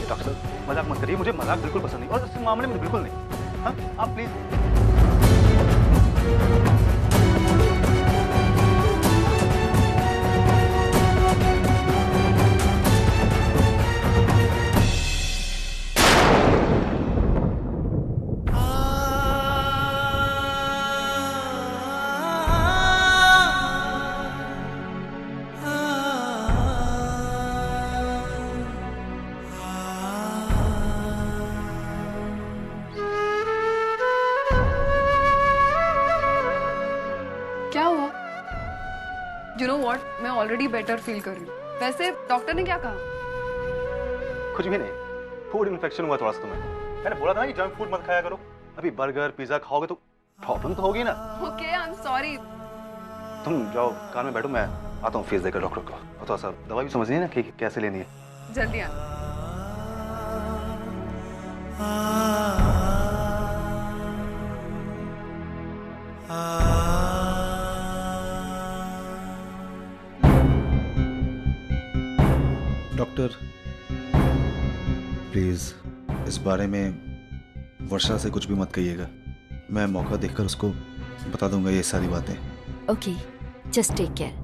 Doctor साहब मजाक मत करिए, मुझे मजाक बिल्कुल पसंद नहीं और इस मामले में बिल्कुल नहीं। हाँ आप प्लीज। क्या हुआ? You know what? मैं ऑलरेडी बेटर फील कर रही हूँ। वैसे डॉक्टर ने क्या कहा? कुछ भी नहीं, फूड इन्फेक्शन हुआ थोड़ा सा तुम्हें। मैंने बोला था ना कि जंक फूड मत खाया करो। अभी बर्गर पिज्जा खाओगे तो प्रॉब्लम तो होगी ना। Okay, I'm sorry. तुम जाओ कार में बैठो, मैं आता हूँ फीस देकर डॉक्टर को। और थोड़ा सा दवाई भी समझनी है ना कि कैसे लेनी है। जल्दी आना। डॉक्टर प्लीज इस बारे में वर्षा से कुछ भी मत कहिएगा। मैं मौका देखकर उसको बता दूंगा ये सारी बातें। Okay, just take care.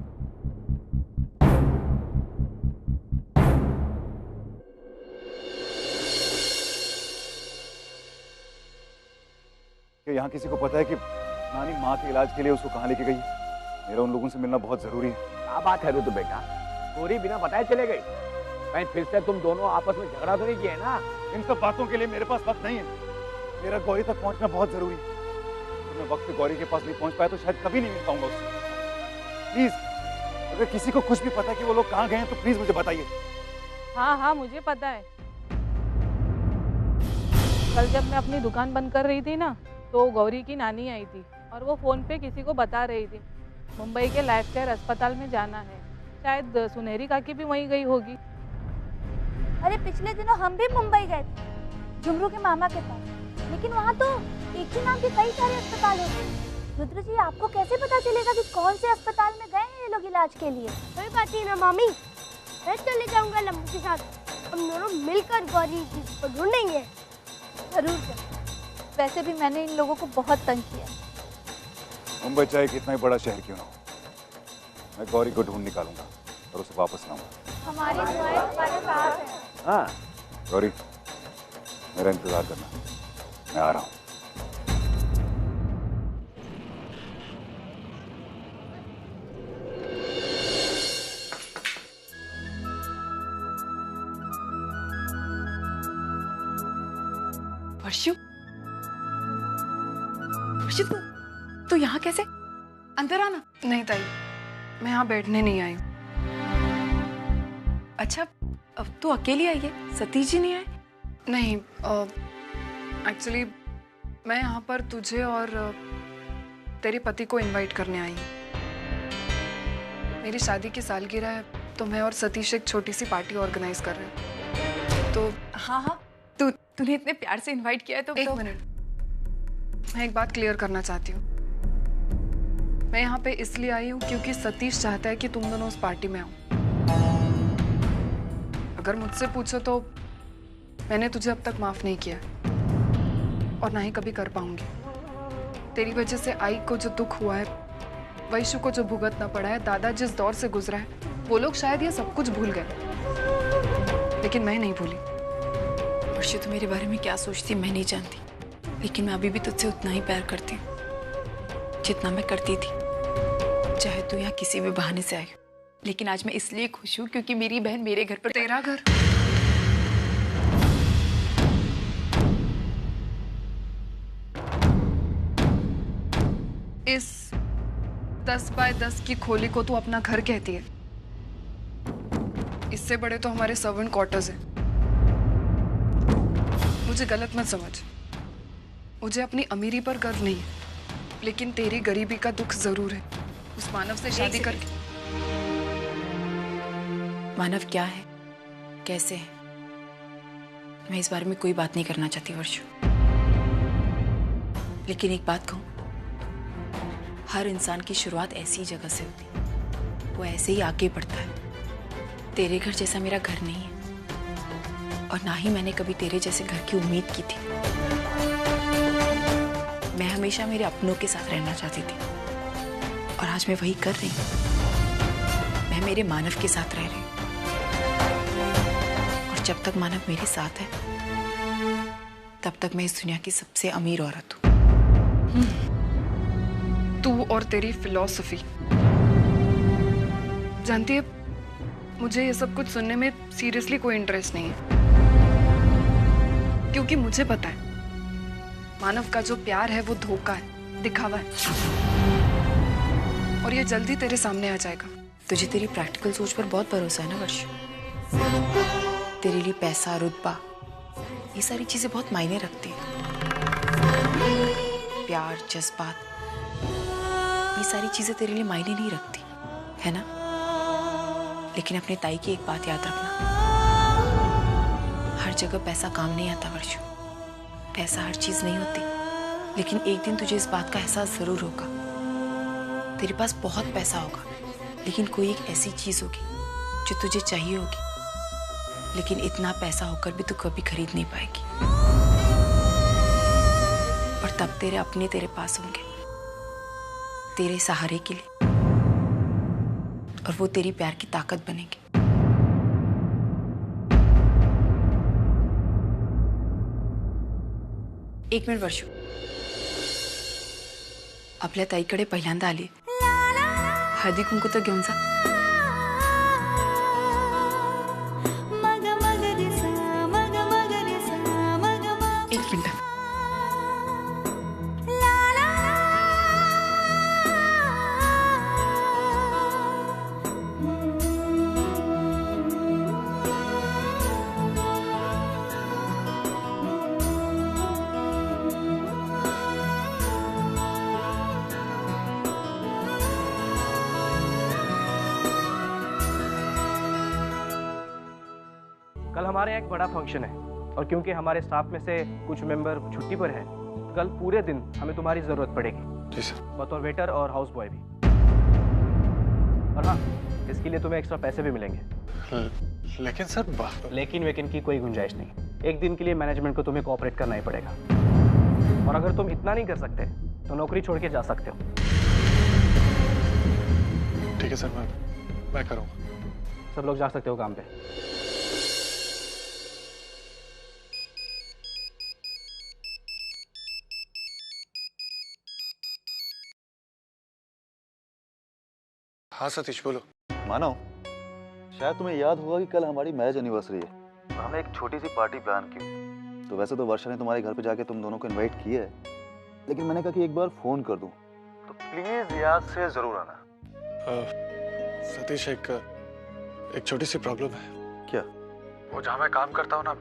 यहाँ किसी को पता है कि नानी माँ के इलाज के लिए उसको कहाँ लेके गई? मेरा उन लोगों से मिलना बहुत जरूरी है। क्या बात है रुतु बेटा, गोरी बिना बताए चले गई? कहीं फिर से तुम दोनों आपस में झगड़ा तो नहीं किया ना? इन सब बातों के लिए मेरे पास वक्त नहीं है। मेरा गौरी तक पहुंचना बहुत जरूरी है। तो मैं वक्त पे गौरी के पास नहीं पहुंच पाया तो शायद कभी नहीं मिल पाऊंगा उससे। प्लीज, अगर किसी को कुछ भी पता है कि वो लोग कहाँ गए हैं तो प्लीज मुझे बताइए। हाँ हाँ मुझे पता है। कल जब मैं अपनी दुकान बंद कर रही थी ना, तो गौरी की नानी आई थी और वो फोन पे किसी को बता रही थी मुंबई के लाइफ केयर अस्पताल में जाना है। शायद सुनहरी काकी भी वहीं गई होगी। अरे पिछले दिनों हम भी मुंबई गए थे झुमरू के मामा के पास, लेकिन वहाँ तो एक ही नाम के कई सारे अस्पताल होते हैं। रुद्र जी, आपको कैसे पता चलेगा कि कौन से अस्पताल में गए हैं ये लोग इलाज के लिए? कोई बात नहीं ना मामी, मैं चले जाऊंगा लम्बू के साथ। हम दोनों मिलकर गौरी जी को ढूंढेंगे। जरूर सर। वैसे भी मैंने इन लोगों को बहुत तंग किया। मुंबई चाहे कितना ही बड़ा शहर क्यों ना हो, मैं गौरी को ढूंढ निकालूंगा और उसे वापस लाऊंगा। हमारी दुआएं हमारे साथ हैं। हाँ गौरी, मेरा इंतजार करना, मैं आ रहा हूँ। वर्षु, वर्षु तू यहाँ कैसे? अंदर आना। नहीं ताई, मैं यहाँ बैठने नहीं आई हूँ। अच्छा, अब तू अकेली आई है? सतीश जी नहीं आए? नहीं, एक्चुअली मैं यहाँ पर तुझे और तेरे पति को इनवाइट करने आई हूँ। मेरी शादी की सालगिरह है तो मैं और सतीश एक छोटी सी पार्टी ऑर्गेनाइज कर रहे हैं। तो हाँ, तूने इतने प्यार से इनवाइट किया है तो एक मिनट, मैं एक बात क्लियर करना चाहती हूँ। मैं यहाँ पे इसलिए आई हूँ क्योंकि सतीश चाहता है कि तुम दोनों उस पार्टी में आओ। अगर मुझसे पूछो तो मैंने तुझे अब तक माफ नहीं किया और ना ही कभी कर पाऊंगी। तेरी वजह से आई को जो दुख हुआ है, वैशु को जो भुगतना पड़ा है, दादा जिस दौर से गुजरा है, वो लोग शायद ये सब कुछ भूल गए, लेकिन मैं नहीं भूली। वर्षा, तू मेरे बारे में क्या सोचती मैं नहीं जानती, लेकिन मैं अभी भी तुझसे उतना ही प्यार करती हूँ जितना मैं करती थी। चाहे तू यहाँ किसी भी बहाने से आई, लेकिन आज मैं इसलिए खुश हूँ क्योंकि मेरी बहन मेरे घर पर। तेरा घर? इस 10 बाय 10 की खोली को तू अपना घर कहती है? इससे बड़े तो हमारे सर्वेंट क्वार्टर्स हैं। मुझे गलत मत समझ, मुझे अपनी अमीरी पर गर्व नहीं है, लेकिन तेरी गरीबी का दुख जरूर है। उस मानव से शादी करके। मानव क्या है, कैसे है, मैं इस बारे में कोई बात नहीं करना चाहती वर्षु, लेकिन एक बात कहूं, हर इंसान की शुरुआत ऐसी जगह से होती है, वो ऐसे ही आगे बढ़ता है। तेरे घर जैसा मेरा घर नहीं है और ना ही मैंने कभी तेरे जैसे घर की उम्मीद की थी। मैं हमेशा मेरे अपनों के साथ रहना चाहती थी और आज मैं वही कर रही हूँ। मैं मेरे मानव के साथ रह रही हूँ और जब तक मानव मेरे साथ है तब तक मैं इस दुनिया की सबसे अमीर औरत हूँ। तू और तेरी फिलॉसफी। जानती है, मुझे ये सब कुछ सुनने में सीरियसली कोई इंटरेस्ट नहीं है, क्योंकि मुझे पता है मानव का जो प्यार है वो धोखा है, दिखावा है, और ये जल्दी तेरे सामने आ जाएगा। तुझे तेरी प्रैक्टिकल सोच पर बहुत भरोसा है ना वर्षा। तेरे लिए पैसा, रुतबा, ये सारी चीजें बहुत मायने रखती है। प्यार, जज्बात, ये सारी चीजें तेरे लिए मायने नहीं रखती है ना। लेकिन अपने ताई की एक बात याद रखना, हर जगह पैसा काम नहीं आता वर्षु। पैसा हर चीज नहीं होती, लेकिन एक दिन तुझे इस बात का एहसास जरूर होगा। तेरे पास बहुत पैसा होगा, लेकिन कोई एक ऐसी चीज होगी जो तुझे चाहिए होगी, लेकिन इतना पैसा होकर भी तू कभी खरीद नहीं पाएगी। और तब तेरे अपने तेरे पास होंगे, तेरे सहारे के लिए, और वो तेरी प्यार की ताकत बनेंगे। एक मिनिट वर्षू, आपल्या ताईकडे पहिल्यांदा आली, हळदी कुंकू तर घेऊन जा. एक मिनिट. कल हमारे यहाँ एक बड़ा फंक्शन है और क्योंकि हमारे स्टाफ में से कुछ मेंबर छुट्टी पर हैं, तो कल पूरे दिन हमें तुम्हारी जरूरत पड़ेगी। जी सर। बतौर वेटर और हाउस बॉय भी। और हाँ, इसके लिए तुम्हें एक्स्ट्रा पैसे भी मिलेंगे। लेकिन सर लेकिन वेकिन की कोई गुंजाइश नहीं। एक दिन के लिए मैनेजमेंट को तुम्हें कोऑपरेट करना ही पड़ेगा, और अगर तुम इतना नहीं कर सकते तो नौकरी छोड़ के जा सकते हो। ठीक है सर, मैं करूँगा। सब लोग जा सकते हो काम पे। हाँ सतीश बोलो। मानो, शायद तुम्हें याद होगा कि कल हमारी मैरिज एनिवर्सरी है और हमने एक छोटी सी पार्टी प्लान की। तो वैसे तो वर्षा ने तुम्हारे घर पे जाके तुम दोनों को इनवाइट किया है, लेकिन मैंने कहा कि एक बार फोन कर दूं, तो प्लीज याद से जरूर आना। सतीश, एक छोटी सी प्रॉब्लम है। क्या? वो जहाँ मैं काम करता हूँ ना,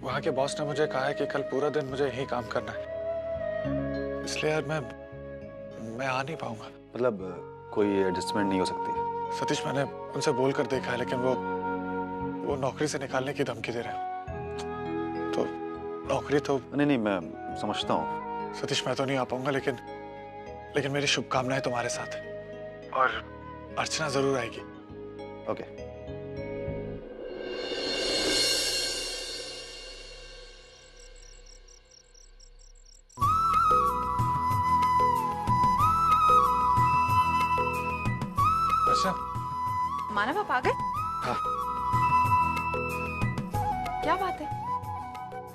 वहाँ के बॉस ने मुझे कहा है कि कल पूरा दिन मुझे यही काम करना है, इसलिए यार मैं आ नहीं पाऊंगा। मतलब कोई एडजस्टमेंट नहीं हो सकती? सतीश, मैंने उनसे बोल कर देखा है, लेकिन वो नौकरी से निकालने की धमकी दे रहे हैं। तो नौकरी तो नहीं, मैं समझता हूँ सतीश, मैं तो नहीं आ पाऊंगा, लेकिन मेरी शुभकामनाएं तुम्हारे साथ है, और अर्चना जरूर आएगी। ओके। मानव, आप आ गए? हाँ। क्या बात है,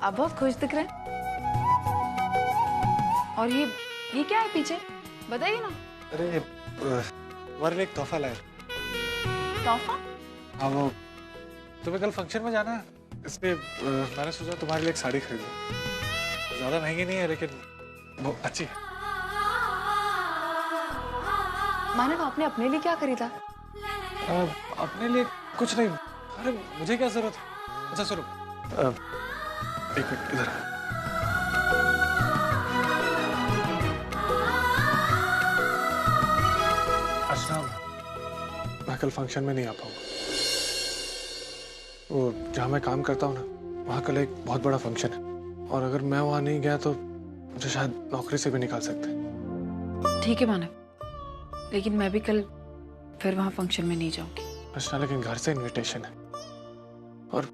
आप बहुत खुश दिख रहे हैं। और ये क्या है पीछे, बताइए ना। अरे तुम्हारे लिए एक तोहफा लाया। तोहफा? हाँ, वो तुम्हें कल फंक्शन में जाना है, इसलिए मैंने सोचा तुम्हारे लिए एक साड़ी खरीदूं। ज्यादा महंगी नहीं है, लेकिन वो अच्छी है। मानव, आपने अपने लिए क्या खरीदा? अपने लिए कुछ नहीं। अरे मुझे क्या जरूरत है। अच्छा सुनो, एक मिनट इधर। अर्चना, मैं कल फंक्शन में नहीं आ पाऊंगा। वो जहाँ मैं काम करता हूँ ना, वहाँ कल एक बहुत बड़ा फंक्शन है, और अगर मैं वहाँ नहीं गया तो मुझे शायद नौकरी से भी निकाल सकते। ठीक है मानव, लेकिन मैं भी कल फिर वहाँ फंक्शन में नहीं जाऊंगी। अर्चना, लेकिन घर से इनविटेशन है, और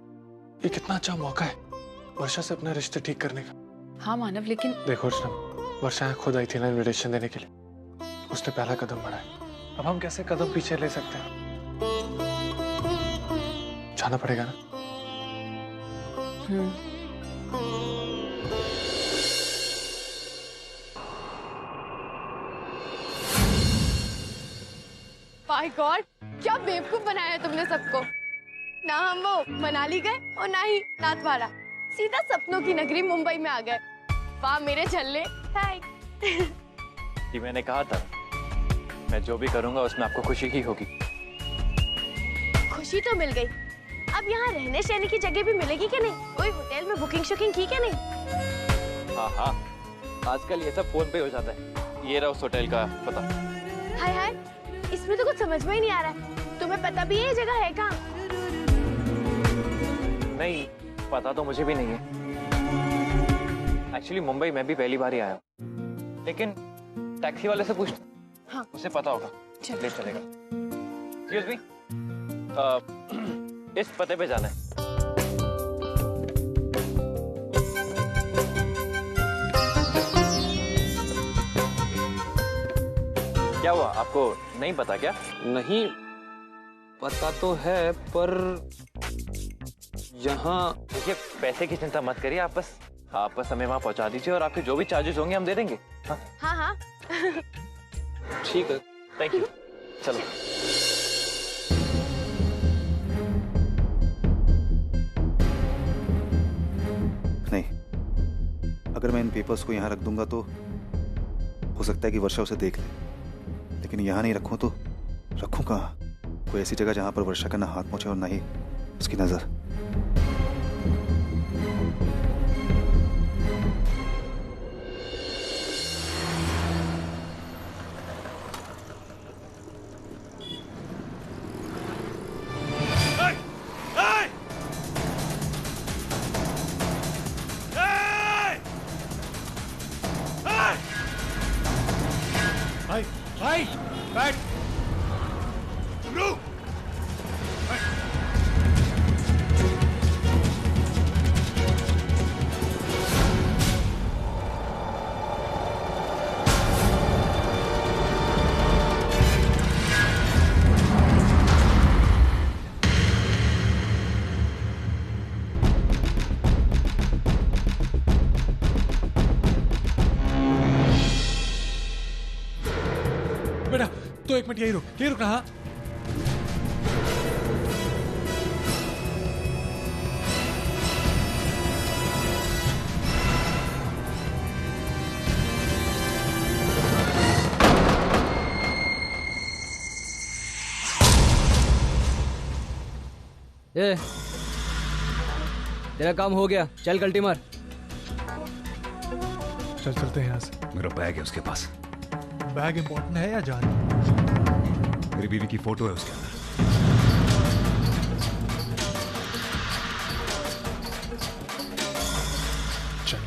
ये कितना अच्छा मौका है वर्षा से अपना रिश्ते ठीक करने का। हाँ मानव, लेकिन देखो अर्चना, वर्षा खुद आई थी ना इन्विटेशन देने के लिए, उसने पहला कदम बढ़ाया। अब हम कैसे कदम पीछे ले सकते हैं? जाना पड़ेगा ना। माय गॉड, क्या बेवकूफ बनाया है तुमने सबको। ना हम वो मनाली गए और ना ही नाथद्वारा, सीधा सपनों की नगरी मुंबई में आ गए। वाह मेरे झल्ले। हाय। कि मैंने कहा था मैं जो भी करूंगा उसमें आपको खुशी ही होगी। खुशी तो मिल गई, अब यहाँ रहने सहने की जगह भी मिलेगी क्या नहीं? कोई होटल में बुकिंग शुकिंग की क्या नहीं? हाँ हाँ, आजकल ये सब फोन पे हो जाता है। ये रहा उस होटल का पता। हाय हाय, इसमें तो कुछ समझ में ही नहीं आ रहा है। तुम्हें पता भी है ये जगह है कहाँ? नहीं पता तो मुझे भी नहीं है। एक्चुअली मुंबई में भी पहली बार ही आया हूँ, लेकिन टैक्सी वाले से पूछ। हाँ। उसे पता होगा। ले चलेगा। Excuse me? इस पते पे जाना है। क्या हुआ, आपको नहीं पता क्या? नहीं पता तो है, पर यहाँ देखिए पैसे की चिंता मत करिए, आप बस हमें वहाँ पहुँचा दीजिए और आपके जो भी चार्जेस होंगे हम दे देंगे। हाँ हाँ हाँ। ठीक है, थैंक यू। चलो। नहीं, अगर मैं इन पेपर्स को यहाँ रख दूंगा तो हो सकता है कि वर्षा उसे देख ले, लेकिन यहाँ नहीं रखूं तो रखूं कहाँ? कोई ऐसी जगह जहाँ पर वर्षा का ना हाथ पहुंचे और ना ही उसकी नजर। भाई बैठ। बेटा तो एक मिनट यही रुक रहा। ए, तेरा काम हो गया, चल कल्टी मार। चलते हैं यहाँ से। मेरा बैग है उसके पास। बैग इंपॉर्टेंट है या जान? मेरी बीवी की फोटो है उसके अंदर। चल।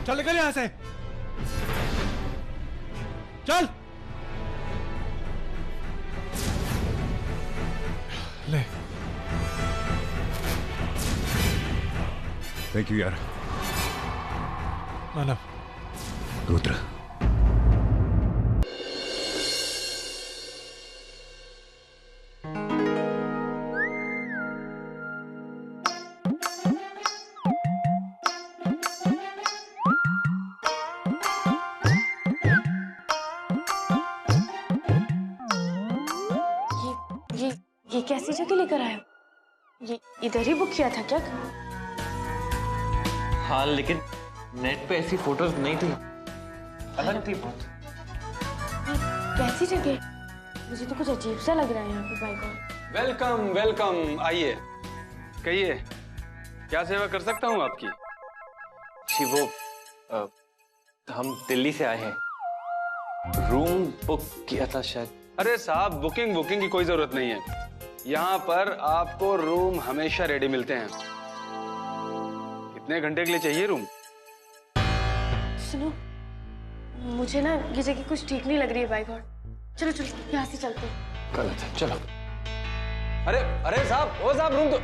चल निकल यहाँ से, चल। ले। थैंक यू यार। मानव। रुद्र। ये कैसी जगह लेकर आए हो? ये इधर ही बुक किया था क्या? हाँ लेकिन नेट पे ऐसी फोटोज नहीं थी, अलग थी बहुत। कैसी जगह? मुझे तो कुछ अजीब सा लग रहा है यहाँ पे। Bye God. वेलकम वेलकम, आइए, कहिए क्या सेवा कर सकता हूँ आपकी? जी वो हम दिल्ली से आए हैं, रूम बुक किया था शायद। अरे साहब, बुकिंग की कोई जरूरत नहीं है। यहाँ पर आपको रूम हमेशा रेडी मिलते हैं। कितने घंटे के लिए चाहिए रूम? सुनो, मुझे ना ये जगह कुछ ठीक नहीं लग रही है बाय गॉड। चलो चलो यहाँ से चलते हैं। गलत है, चलो। अरे अरे साहब, ओ साहब रूम तो।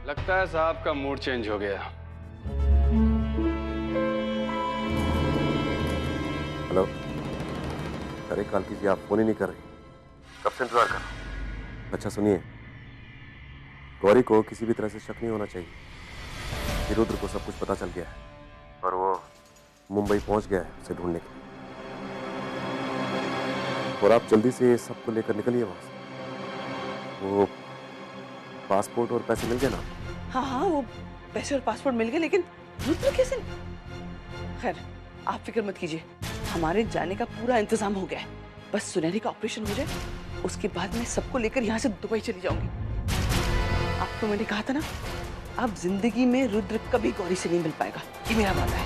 लगता है साहब का मूड चेंज हो गया। हेलो। अरे कालकी जी, आप फोन ही नहीं कर रही, कब से इंतजार कर रहा हूं। अच्छा सुनिए, गौरी को किसी भी तरह से शक नहीं होना चाहिए कि रुद्र को सब कुछ पता चल गया है और वो मुंबई पहुंच गया है उसे ढूंढने के लिए। और आप जल्दी से सबको लेकर निकलिए वहां से। वो पासपोर्ट और पैसे मिल गए ना? हाँ हाँ, वो पैसे और पासपोर्ट मिल गए, लेकिन रुद्र कैसे? खैर आप फिक्र मत कीजिए, हमारे जाने का पूरा इंतजाम हो गया है। बस सुनहरी का ऑपरेशन हो जाए, उसके बाद मैं सबको लेकर यहाँ से दुबई चली जाऊंगी। आपको मैंने कहा था ना, अब जिंदगी में रुद्र कभी गौरी से नहीं मिल पाएगा, ये मेरा वादा है।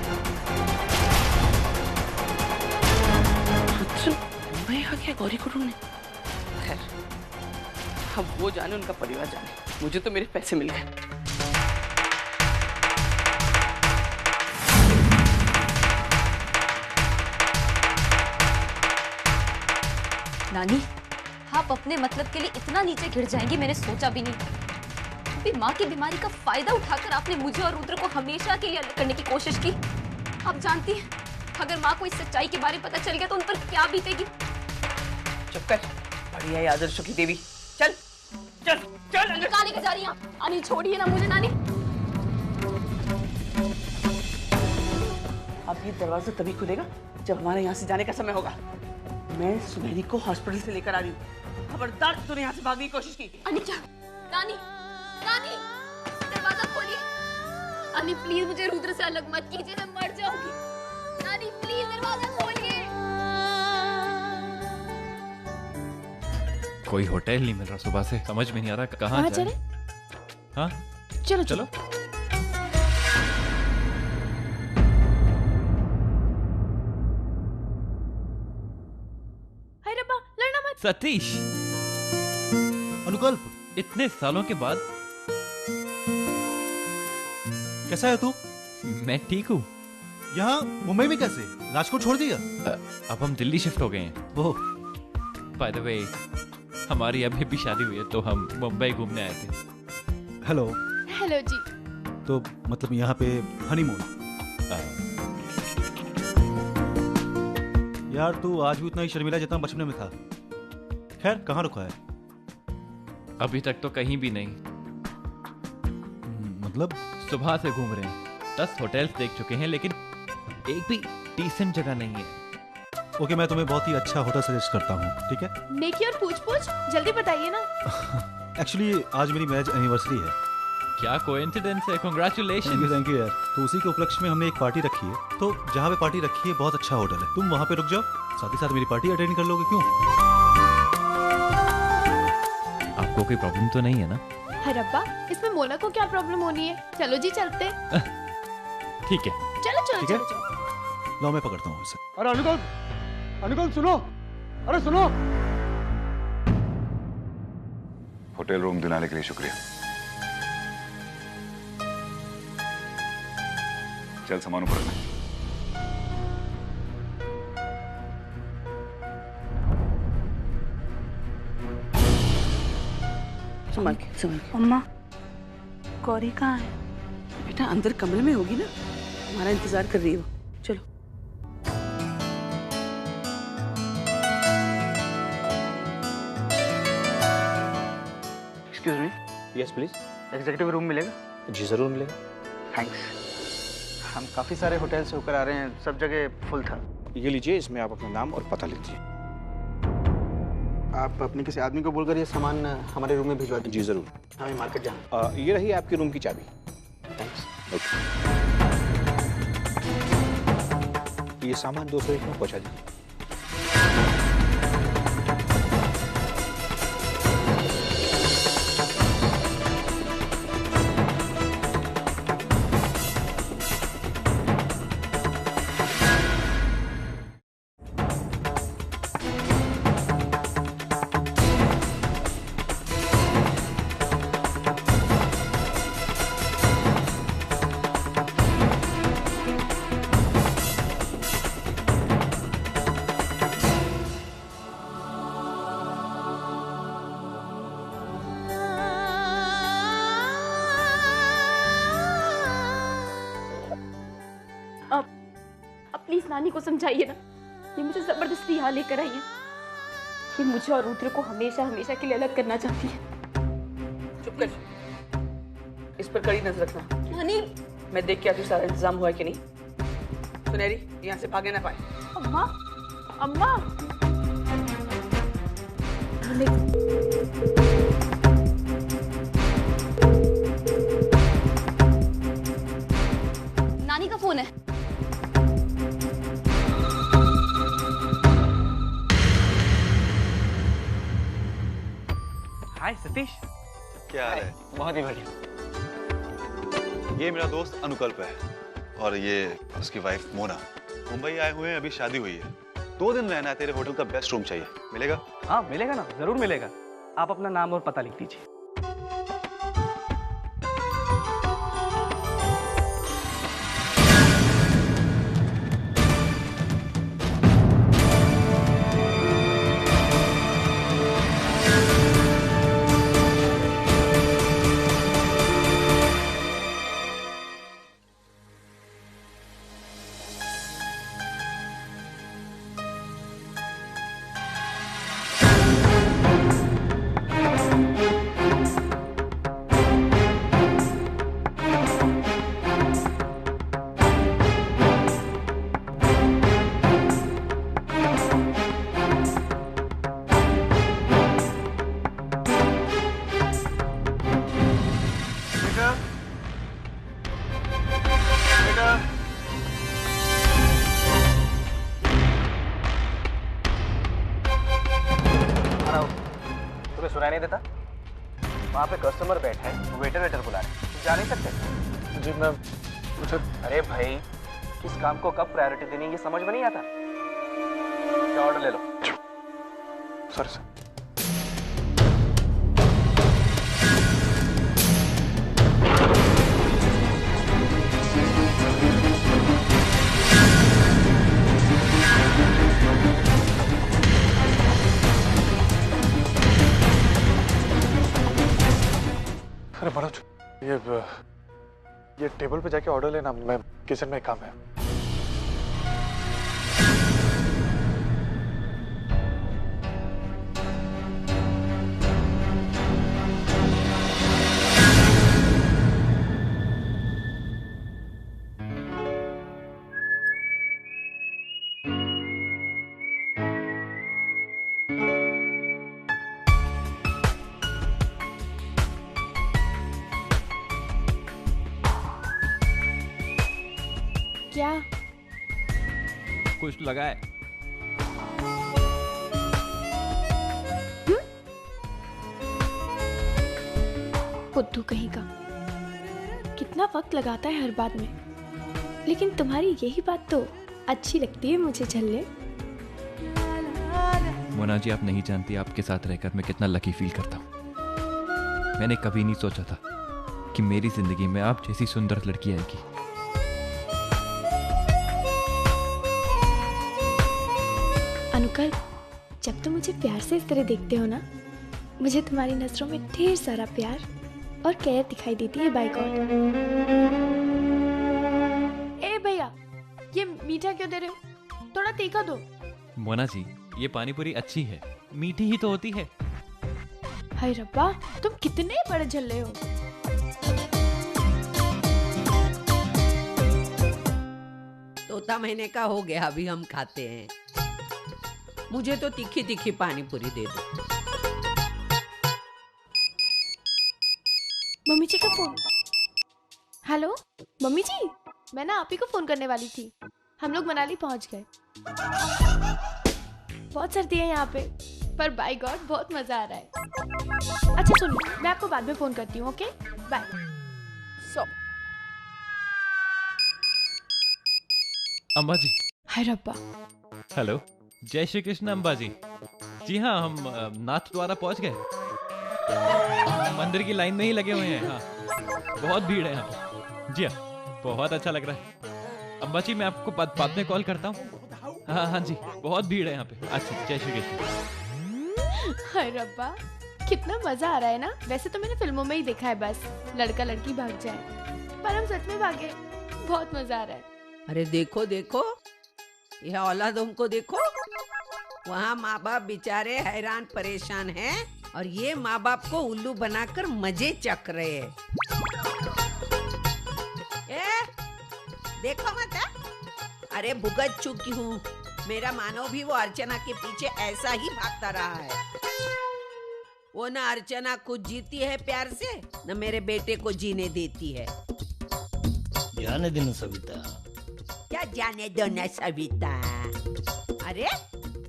रुद्र मुंबई आ गया गौरी को ढूंढने। खैर अब वो जाने, उनका परिवार जाने, मुझे तो मेरे पैसे मिल गए। नानी, आप अपने मतलब के लिए इतना नीचे गिर जाएंगी मैंने सोचा भी नहीं। अभी माँ की बीमारी का फायदा उठाकर आपने मुझे और रुद्र को हमेशा के लिए अलग करने की कोशिश की। आप जानती हैं, अगर माँ को इस सच्चाई के बारे में पता चल गया तो उन पर क्या बीतेगी। चुप कर, बढ़िया है आदर्शों की देवी। चल चल चल। कहाँ लेकर जा रही हैं? अनिल छोड़िए ना मुझे नानी। अब ये दरवाजा तभी खुलेगा जब हमारे यहाँ से जाने का समय होगा। मैं सुनहरी को हॉस्पिटल से लेकर आ रही हूँ। खबरदार तूने यहाँ से भागने की कोशिश की। अनी क्या? नानी, नानी, दरवाजा खोलिए। अनी प्लीज मुझे रुद्र से अलग मत कीजिए, मैं मर जाऊंगी। नानी प्लीज दरवाजा खोलिए। कोई होटल नहीं मिल रहा सुबह से, समझ में नहीं आ रहा कहाँ जाए। हाँ चलो चलो। सतीश, अनुकल्प, इतने सालों के बाद कैसा है तू? मैं ठीक हूँ। यहाँ मुंबई में कैसे? राजकोट छोड़ दिया? अब हम दिल्ली शिफ्ट हो गए हैं। ओह, बाय द वे, हमारी अभी भी शादी हुई है तो हम मुंबई घूमने आए थे। हेलो। हेलो जी। तो मतलब यहाँ पे हनीमून? यार तू आज भी उतना ही शर्मिला जितना बचपन में था। खैर कहाँ रुका है? अभी तक तो कहीं भी नहीं। मतलब? सुबह से घूम रहे हैं, 10 होटल्स देख चुके हैं, लेकिन एक भी डिसेंट जगह नहीं है। ओके, मैं तुम्हें बहुत ही अच्छा होटल सजेस्ट करता हूँ, ठीक है? नेकी और पूछ-पूछ, जल्दी बताइए ना। एक्चुअली आज मेरी मैरिज एनिवर्सरी है। क्या कोइंसिडेंस है, कांग्रेचुलेशंस। थैंक यू यार। तो उसी के उपलक्ष्य में हमने एक पार्टी रखी है, तो जहाँ पे पार्टी रखी है बहुत अच्छा होटल है, तुम वहाँ पे रुक जाओ, साथ ही साथ मेरी पार्टी अटेंड कर लोगे। क्यों? आपको कोई प्रॉब्लम तो नहीं है ना? है रब्बा, इसमें मोना को क्या प्रॉब्लम होनी है? चलो जी चलते। ठीक है, चलो चलो ठीक है? चलो। लो मैं पकड़ता हूँ इसे। अरे अनुकल्प, अनुकल्प सुनो, अरे सुनो। होटल रूम दिलाने के लिए शुक्रिया। चल सामान ऊपर रख। संभाल के, संभाल के। अम्मा, गौरी कहाँ है? बेटा अंदर कमरे में होगी ना, हमारा इंतजार कर रही हो। चलो। Excuse me. Yes please. Executive room मिलेगा? जी जरूर मिलेगा। थैंक्स। हम काफ़ी सारे होटल से होकर आ रहे हैं, सब जगह फुल था। ये लीजिए, इसमें आप अपना नाम और पता लिखिए। आप अपने किसी आदमी को बोलकर ये सामान हमारे रूम में भिजवा दीजिए। जी जरूर। हमें मार्केट जाना। ये रही आपकी रूम की चाबी। थैंक्स। ओके। ये सामान 201 में पहुंचा दीजिए। नानी को समझाइए ना, ये मुझे जबरदस्ती यहाँ लेकर आई है। ये मुझे और रुद्र को हमेशा हमेशा के लिए अलग करना चाहती है। चुप कर, इस पर कड़ी नजर रखना। नानी, मैं देख के आती हूँ सारा इंतजाम हुआ है कि नहीं। सुनहरी यहाँ से भागने ना पाए। अम्मा, अम्मा। नानी का फोन है। हाय सतीश, क्या हाल है? बहुत ही बढ़िया। ये मेरा दोस्त अनुकल्प है और ये उसकी वाइफ मोना। मुंबई आए हुए हैं, अभी शादी हुई है। 2 दिन रहना है। तेरे होटल का बेस्ट रूम चाहिए, मिलेगा? हाँ मिलेगा ना, जरूर मिलेगा। आप अपना नाम और पता लिख दीजिए। सुनाई नहीं देता? वहाँ पे कस्टमर बैठा है, वेटर बुला रहे, तुम जा नहीं सकते? जी मैं मुझे। अरे भाई, किस काम को कब प्रायोरिटी देनी है ये समझ में नहीं आता। क्या ऑर्डर ले लो। Sorry sir. अरे मनोज, ये टेबल पे जाके ऑर्डर लेना, मैं किचन में काम है। क्या? कुछ लगा है? बुद्धू कहीं का, कितना वक्त लगाता है हर बात में, लेकिन तुम्हारी यही बात तो अच्छी लगती है मुझे झल्ले। मोना जी, आप नहीं जानती आपके साथ रहकर मैं कितना लकी फील करता हूँ। मैंने कभी नहीं सोचा था कि मेरी जिंदगी में आप जैसी सुंदर लड़की आएगी। अनुकल्प, जब तुम मुझे प्यार से इस तरह देखते हो ना, मुझे तुम्हारी नजरों में ढेर सारा प्यार और केयर दिखाई देती है। Bye God. ए भैया, ये मीठा क्यों दे रहे हो? थोड़ा तीखा दो। मोना जी, ये पानी पूरी अच्छी है, मीठी ही तो होती है। हाय रब्बा, तुम कितने बड़े झल्ले हो। तोता महीने का हो गया, अभी हम खाते हैं। मुझे तो तीखी तीखी पानी पूरी दे दो। मम्मी जी का फोन। हेलो मम्मी जी, मैं ना आप ही को फोन करने वाली थी। हम लोग मनाली पहुंच गए। बहुत सर्दी है यहाँ पे, पर बाय गॉड बहुत मजा आ रहा है। अच्छा सुनिए, मैं आपको बाद में फोन करती हूँ। Okay bye. अम्बा जी। हाय रब्बा। हेलो, जय श्री कृष्ण अम्बा जी। जी हाँ, हम नाथ द्वारा पहुंच गए। मंदिर की लाइन में ही लगे हुए हैं। हाँ, बहुत भीड़ है यहाँ पे। जी हाँ, बहुत अच्छा लग रहा है। अम्बा जी, मैं आपको बाद में कॉल करता हूँ। हाँ हाँ जी, बहुत भीड़ है यहाँ पे। अच्छा, जय श्री कृष्ण। हाय रब्बा, कितना मजा आ रहा है ना। वैसे तो मैंने फिल्मों में ही देखा है, बस लड़का लड़की भाग जाए, पर हम सच में भागे। बहुत मजा आ रहा है। अरे देखो देखो, यह औलादों को देखो, वहाँ माँ बाप बेचारे हैरान परेशान हैं और ये माँ बाप को उल्लू बनाकर मजे चख रहे हैं। देखो मत, अरे भुगत चुकी हूँ। मेरा मानव भी वो अर्चना के पीछे ऐसा ही भागता रहा है। वो न अर्चना खुद जीती है प्यार से, न मेरे बेटे को जीने देती है। जाने दो सविता। क्या जाने दो न सविता? अरे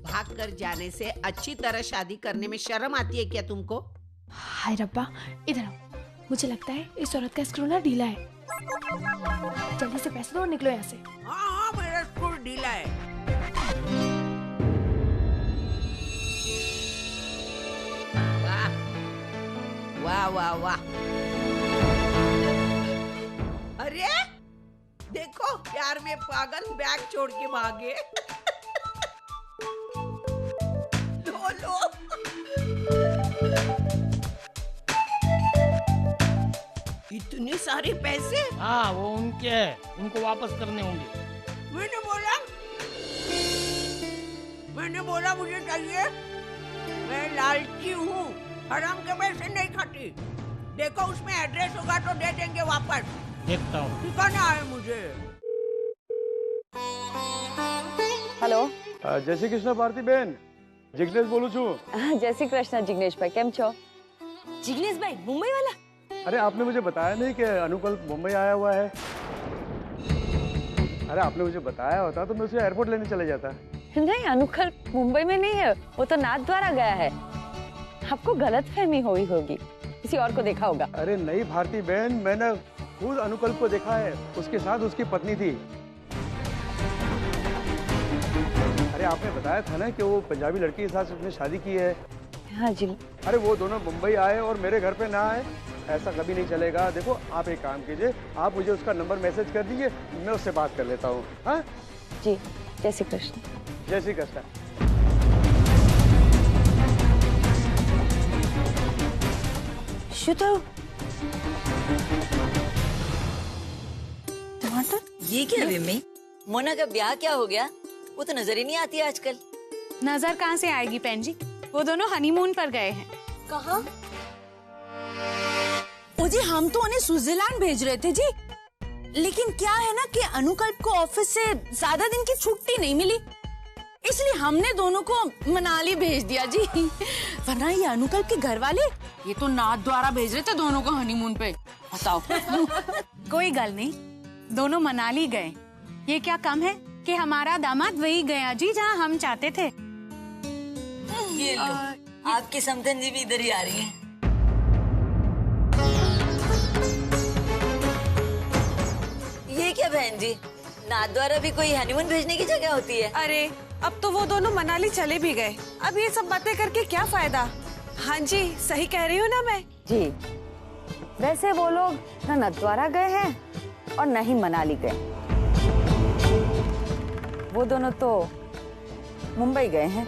भाग कर जाने से अच्छी तरह शादी करने में शर्म आती है क्या तुमको? हाय रब्बा, इधर आओ। मुझे लगता है इस औरत का स्क्रू ना ढीला है। जल्दी से पैसे दो और निकलो यहाँ से। हाँ, मेरा स्क्रू ढीला है। वाह वाह वाह। अरे देखो, प्यार में पागल बैग छोड़ के भागे। लो लो। इतने सारे पैसे? हाँ, वो उनके हैं, उनको वापस करने होंगे। मैंने बोला मुझे चाहिए। मैं लालची हूँ, हराम के पैसे नहीं खाती। देखो उसमें एड्रेस होगा तो दे देंगे वापस। देखता हूँ। ठिकाना है मुझे। हेलो, जय श्री कृष्ण भारती बेन, जिग्नेश बोलू छू। जय श्री कृष्ण जिग्नेश भाई, केम छो? जिग्नेश भाई मुंबई वाला? अरे आपने मुझे बताया नहीं कि अनुकल मुंबई आया हुआ है। अरे आपने मुझे बताया होता तो मैं उसे एयरपोर्ट लेने चले जाता। नहीं, अनुकल मुंबई में नहीं है, वो तो नाथ द्वारा गया है। आपको गलतफहमी हुई होगी, किसी और को देखा होगा। अरे नहीं भारती बहन, मैंने खुद अनुकल को देखा है, उसके साथ उसकी पत्नी थी। अरे आपने बताया था ना कि वो पंजाबी लड़की के साथ उसने शादी की है। हाँ जी। अरे वो दोनों मुंबई आए और मेरे घर पे ना आए, ऐसा कभी नहीं चलेगा। देखो आप एक काम कीजिए, आप मुझे उसका नंबर मैसेज कर दीजिए, मैं उससे बात कर लेता हूँ। हाँ जी, जय श्री कृष्ण। जय श्री कृष्ण। शुतो टमाटर? ये क्या विम्मी? मोना का ब्याह क्या हो गया? वो तो नजर ही नहीं आती आजकल। नजर कहाँ से आएगी बहन जी, वो दोनों हनीमून पर गए हैं। कहाँ? जी हम तो उन्हें स्विट्जरलैंड भेज रहे थे जी, लेकिन क्या है ना कि अनुकल्प को ऑफिस से ज्यादा दिन की छुट्टी नहीं मिली, इसलिए हमने दोनों को मनाली भेज दिया जी। वरना ये अनुकल्प के घर वाले ये तो नाथ द्वारा भेज रहे थे दोनों को हनीमून पे। बताओ। कोई गल नहीं, दोनों मनाली गए। ये क्या कम है कि हमारा दामाद वही गया जी जहाँ हम चाहते थे। ये लो, आपकी समधन जी भी इधर ही आ रही है। ये क्या बहन जी, नाथ द्वारा भी कोई हनीमून भेजने की जगह होती है? अरे अब तो वो दोनों मनाली चले भी गए, अब ये सब बातें करके क्या फायदा। हाँ जी, सही कह रही हूँ ना मैं? जी, वैसे वो लोग न नथद्वारा गए हैं और न ही मनाली गए, वो दोनों तो मुंबई गए हैं।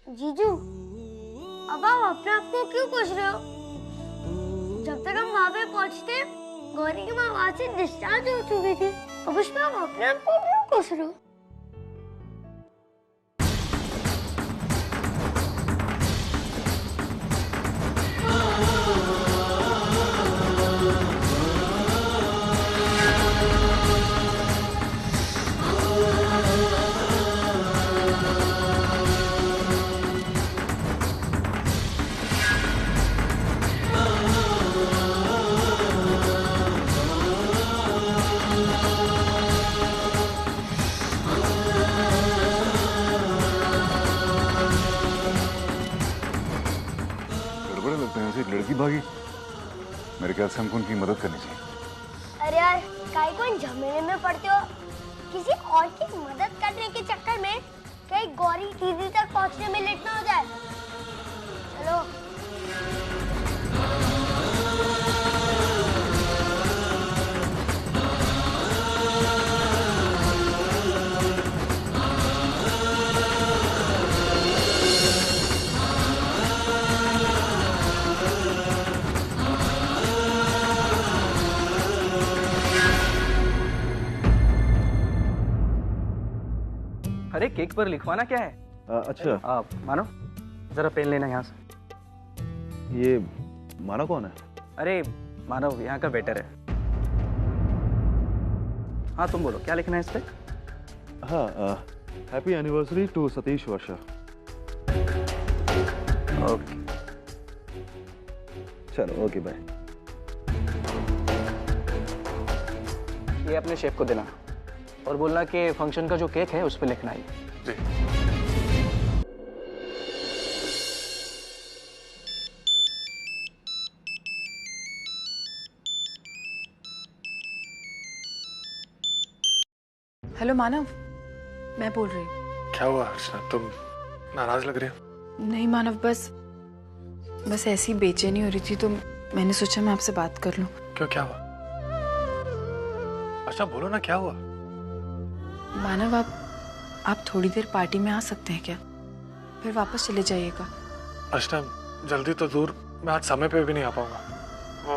जीजू, अब आप अपने आप को क्यों कोस रहे हो? जब तक हम वहाँ पे पहुँचते, गौरी की माँ वहाँ से डिस्चार्ज हो चुकी थी। अब उसमें आप अपने आप को क्यों कोस रहे हो? नसीब भागी, मेरे ख्याल से हमको उनकी मदद करनी चाहिए। अरे यार, काहे को इन झमेले में पड़ते हो? किसी और की मदद करने के चक्कर में कहीं गौरी दीदी तक पहुंचने में लेट ना हो जाए। चलो। अरे केक पर लिखवाना क्या है? अच्छा मानो जरा पेन लेना यहाँ से। ये मानव कौन है? अरे मानव यहाँ का वेटर है। हाँ तुम बोलो क्या लिखना है इस पे? हाँ, happy anniversary to Satish Varsha. Okay चलो, ओके बाय। ये अपने शेफ को देना और बोलना कि फंक्शन का जो केक है उस पे लिखना है। जी। हेलो मानव, मैं बोल रही हूँ। क्या हुआ अर्चना, तुम नाराज लग रही हो? नहीं मानव, बस ऐसी बेचैनी हो रही थी तो मैंने सोचा मैं आपसे बात कर लूं। क्यों, क्या हुआ? अच्छा बोलो ना, क्या हुआ? मानव आप थोड़ी देर पार्टी में आ सकते हैं क्या? फिर वापस चले जाइएगा। अर्चना जल्दी तो दूर, मैं आज समय पे भी नहीं आ पाऊंगा। वो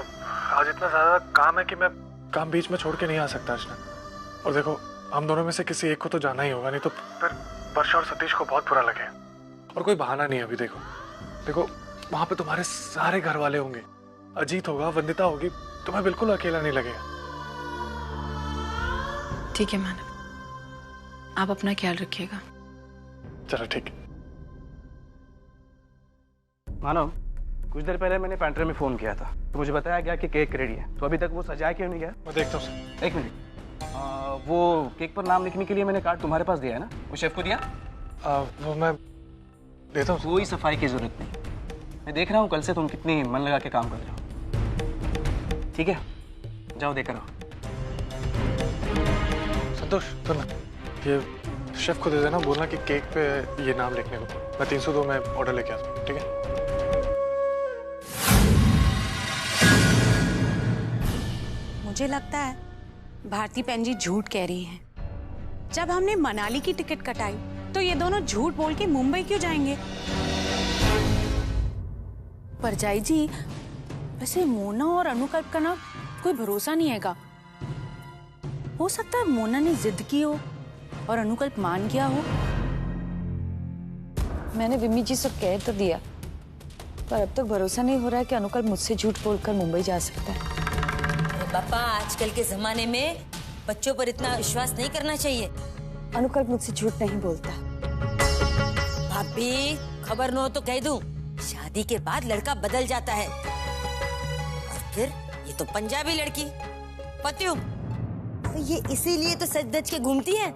आज इतना ज्यादा काम है कि मैं काम बीच में छोड़ के नहीं आ सकता अर्चना। और देखो, हम दोनों में से किसी एक को तो जाना ही होगा, नहीं तो फिर वर्षा और सतीश को बहुत बुरा लगे। और कोई बहाना नहीं है अभी। देखो वहां पे तुम्हारे सारे घर वाले होंगे, अजीत होगा, वंदिता होगी, तुम्हें बिल्कुल अकेला नहीं लगेगा। ठीक है मानव, आप अपना ख्याल रखिएगा। चलो ठीक है। मानव, कुछ देर पहले मैंने पेंट्री में फोन किया था तो मुझे बताया गया कि केक रेडी है, तो अभी तक वो सजाया क्यों नहीं गया? मैं देखता हूँ। एक मिनट, वो केक पर नाम लिखने के लिए मैंने कार्ड तुम्हारे पास दिया है ना, वो शेफ को दिया? वो मैं देता हूँ। कोई सफाई की जरूरत नहीं, मैं देख रहा हूँ कल से तुम कितनी मन लगा के काम कर रहे हो। ठीक है, जाओ देकर आओ। संतोष सुन, ये शेफ को दे देना, बोलना कि केक पे ये नाम लिखने को। मैं 302 में ऑर्डर लेके आता हूँ, ठीक है? मुझे लगता है भारती बहन जी झूठ कह रही हैं। जब हमने मनाली की टिकट कटाई तो ये दोनों झूठ बोल के मुंबई क्यों जाएंगे? परजाई जी, वैसे मोना और अनुकल्प का ना कोई भरोसा नहीं हैगा। हो सकता है मोना ने जिद की हो और अनुकल्प मान गया हो। मैंने विम्मी जी से कह तो दिया, पर अब तक भरोसा नहीं हो रहा है कि अनुकल्प मुझसे झूठ बोलकर मुंबई जा सकता है। पापा, आजकल के जमाने में बच्चों पर इतना विश्वास नहीं करना चाहिए। अनुकल्प मुझसे झूठ नहीं बोलता। भाभी, खबर न हो तो कह दूं, शादी के बाद लड़का बदल जाता है। और फिर ये तो पंजाबी लड़की पतियु, ये इसीलिए तो सज धज के घूमती है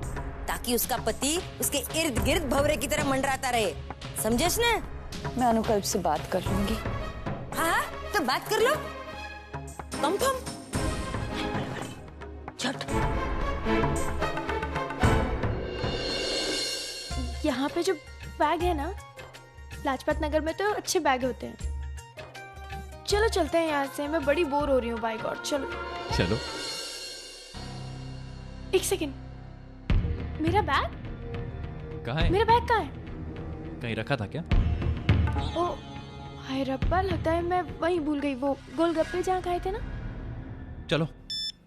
ताकि उसका पति उसके इर्द गिर्द भंवरे की तरह मंडराता रहे। समझेस ना? मैं अनुकल्प से बात कर लूंगी। हाँ, तो बात कर लो। कम झट। यहाँ पे जो बैग है ना, लाजपत नगर में तो अच्छे बैग होते हैं। चलो चलते हैं यहाँ से, मैं बड़ी बोर हो रही हूँ। बाय गॉड, चलो चलो। एक सेकेंड, मेरा बैग कहाँ है? मेरा बैग कहाँ है? कहीं रखा था क्या? ओ हाय रब्बा, लगता है मैं वहीं भूल गई। वो गोलगप्पे जहाँ खाए थे ना। चलो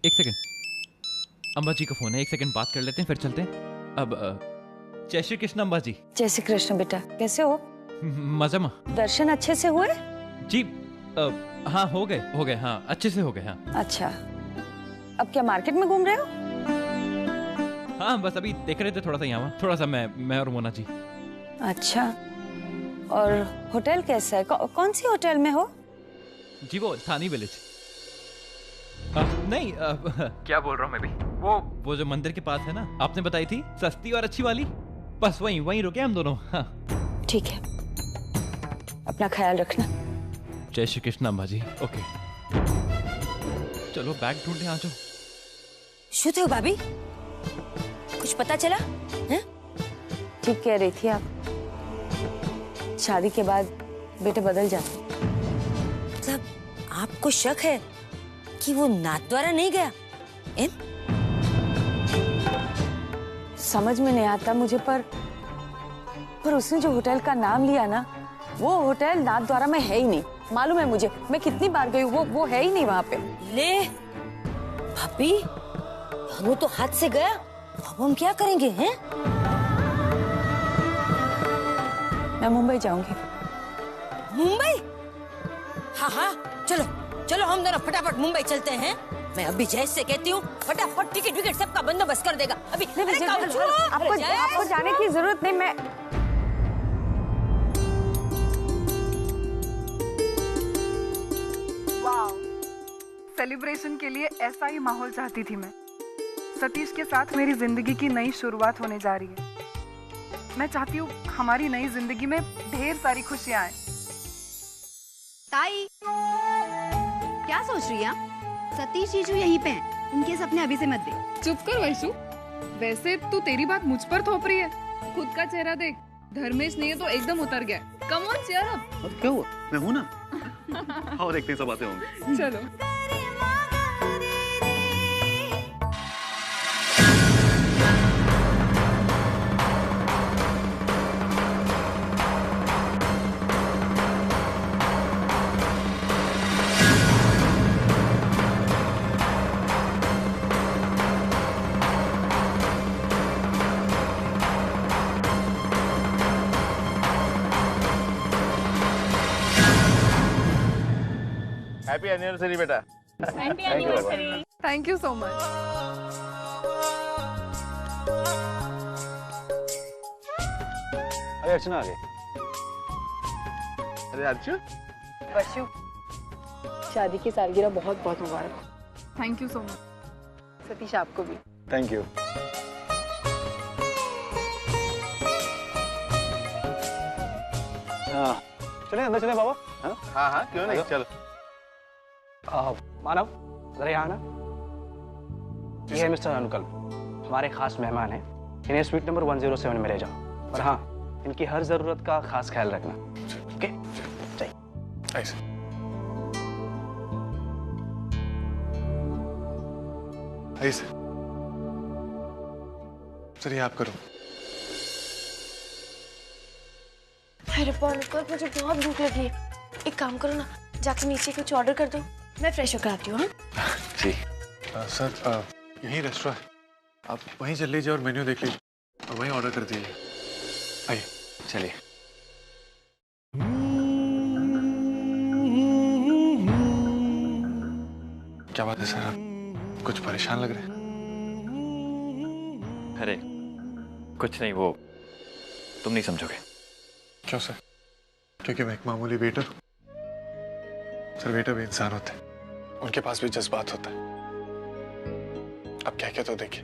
एक सेकंड, अम्बा जी का फोन है, एक सेकंड बात कर लेते हैं फिर चलते हैं। अब जय श्री कृष्ण अम्बा जी। जय श्री कृष्ण बेटा, कैसे हो? मजा मा। दर्शन अच्छे से हुए? जी हाँ हो गए, हाँ अच्छे से हो गए। हाँ अच्छा, अब क्या मार्केट में घूम रहे हो? हाँ बस अभी देख रहे थे थोड़ा सा यहाँ, थोड़ा सा मैं और मोना जी। अच्छा, और होटल कैसा है? कौन सी होटल में हो? जी वो थानी विलेज। नहीं क्या बोल रहा हूँ मैं भी, वो जो मंदिर के पास है ना, आपने बताई थी सस्ती और अच्छी वाली, बस वहीं रुके हम दोनों। हाँ ठीक है, अपना ख्याल रखना। जय श्री कृष्ण अम्मा जी। ओके चलो बैग ढूंढने आ जाओ। शुद्ध हो भाभी, कुछ पता चला है? ठीक कह रही थी आप, शादी के बाद बेटे बदल जाते। मतलब आपको शक है कि वो नाथ द्वारा नहीं गया? समझ में नहीं आता मुझे, पर उसने जो होटल का नाम लिया ना, वो होटल नाथ द्वारा में है ही नहीं। मालूम है मुझे, मैं कितनी बार गई हूँ, वो है ही नहीं वहाँ पे। ले भाभी, वो तो हाथ से गया, अब हम क्या करेंगे हैं? मैं मुंबई जाऊंगी। मुंबई? हाँ हाँ चलो चलो, हम दोनों फटाफट मुंबई चलते हैं। मैं अभी जयेश से कहती हूँ फटाफट टिकट विकेट सबका बंदोबस्त कर देगा अभी। आपको जाने की जरूरत नहीं। मैं सेलिब्रेशन के लिए ऐसा ही माहौल चाहती थी मैं। सतीश के साथ मेरी जिंदगी की नई शुरुआत होने जा रही है। मैं चाहती हूँ हमारी नई जिंदगी में ढेर सारी खुशियां आए। ताई, क्या सोच रही है? सतीश जीजू यहीं पे हैं, उनके सपने अभी से मत देख। चुप कर वैशु, वैसे तू तेरी बात मुझ पर थोप रही है। खुद का चेहरा देख, धर्मेश नहीं है तो एकदम उतर गया। Come on cheer up. क्या हुआ? मैं हूँ ना। और देखते हैं सब बातें होंगी। चलो। हैप्पी एनिवर्सरी बेटा। Thank you so much. अरे अर्चना आ गई। अरे अर्चु, वशु, शादी की सालगिरह बहुत बहुत मुबारक हो। Thank you so much. Satish आपको भी। Thank you. हाँ चले अंदर चले बाबा। हाँ हाँ क्यों नहीं, चलो। मानव जरा यहाँ आना। ये है मिस्टर अनुकल, हमारे खास मेहमान हैं। इन्हें स्वीट नंबर 107 में ले जाओ, और हाँ इनकी हर जरूरत का खास ख्याल रखना। ओके चाहिए ऐसे। ऐसे चलिए आप करो। अरे अनुकल, मुझे बहुत भूख लगी है। एक काम करो ना, जाके नीचे कुछ ऑर्डर कर दो, मैं फ्रेश होकर आती हूँ। जी सर, यही रेस्टोरेंट है, आप वहीं चल लीजिए और मेन्यू देख लीजिए और वहीं ऑर्डर कर दीजिए। आइए चलिए। क्या बात है सर, आप कुछ परेशान लग रहे हैं? अरे कुछ नहीं, वो तुम नहीं समझोगे। क्यों सर? क्योंकि मैं एक मामूली वेटर हूँ। सर वेटर भी इंसान होते हैं, उनके पास भी जज्बात होता है। अब क्या तो देखिए।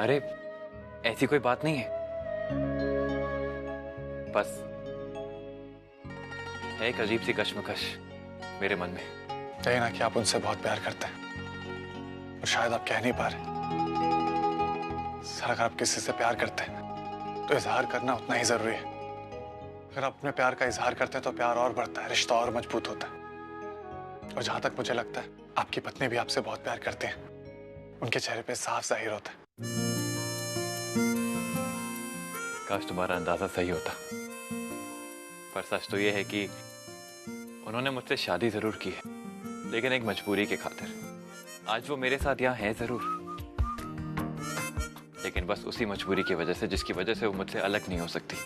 अरे ऐसी कोई बात नहीं है, बस है एक अजीब सी कश्मकश मेरे मन में। कहीं ना कि आप उनसे बहुत प्यार करते हैं और शायद आप कह नहीं पा रहे। सर अगर आप किसी से प्यार करते हैं तो इजहार करना उतना ही जरूरी है। अगर आप अपने प्यार का इजहार करते हैं तो प्यार और बढ़ता है, रिश्ता और मजबूत होता है। और जहां तक मुझे लगता है आपकी पत्नी भी आपसे बहुत प्यार करते हैं, उनके चेहरे पे साफ जाहिर होता है। काश तुम्हारा अंदाजा सही होता, पर सच तो यह है कि उन्होंने मुझसे शादी जरूर की है, लेकिन एक मजबूरी के खातिर। आज वो मेरे साथ यहाँ है जरूर, लेकिन बस उसी मजबूरी की वजह से जिसकी वजह से वो मुझसे अलग नहीं हो सकती।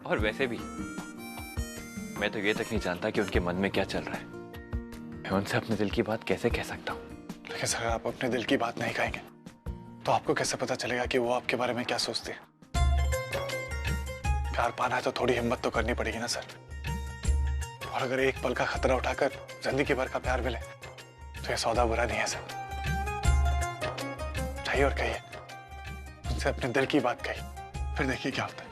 और वैसे भी मैं तो ये तक नहीं जानता कि उनके मन में क्या चल रहा है। मैं उनसे अपने दिल की बात कैसे कह सकता हूँ? लेकिन सर आप अपने दिल की बात नहीं कहेंगे तो आपको कैसे पता चलेगा कि वो आपके बारे में क्या सोचती है? प्यार पाना है तो थोड़ी हिम्मत तो करनी पड़ेगी ना सर। और अगर एक पल का खतरा उठाकर जिंदगी भर का प्यार मिले तो ये सौदा बुरा नहीं है सर। चाहिए और कहिए, उनसे अपने दिल की बात कही, फिर देखिए क्या होता है।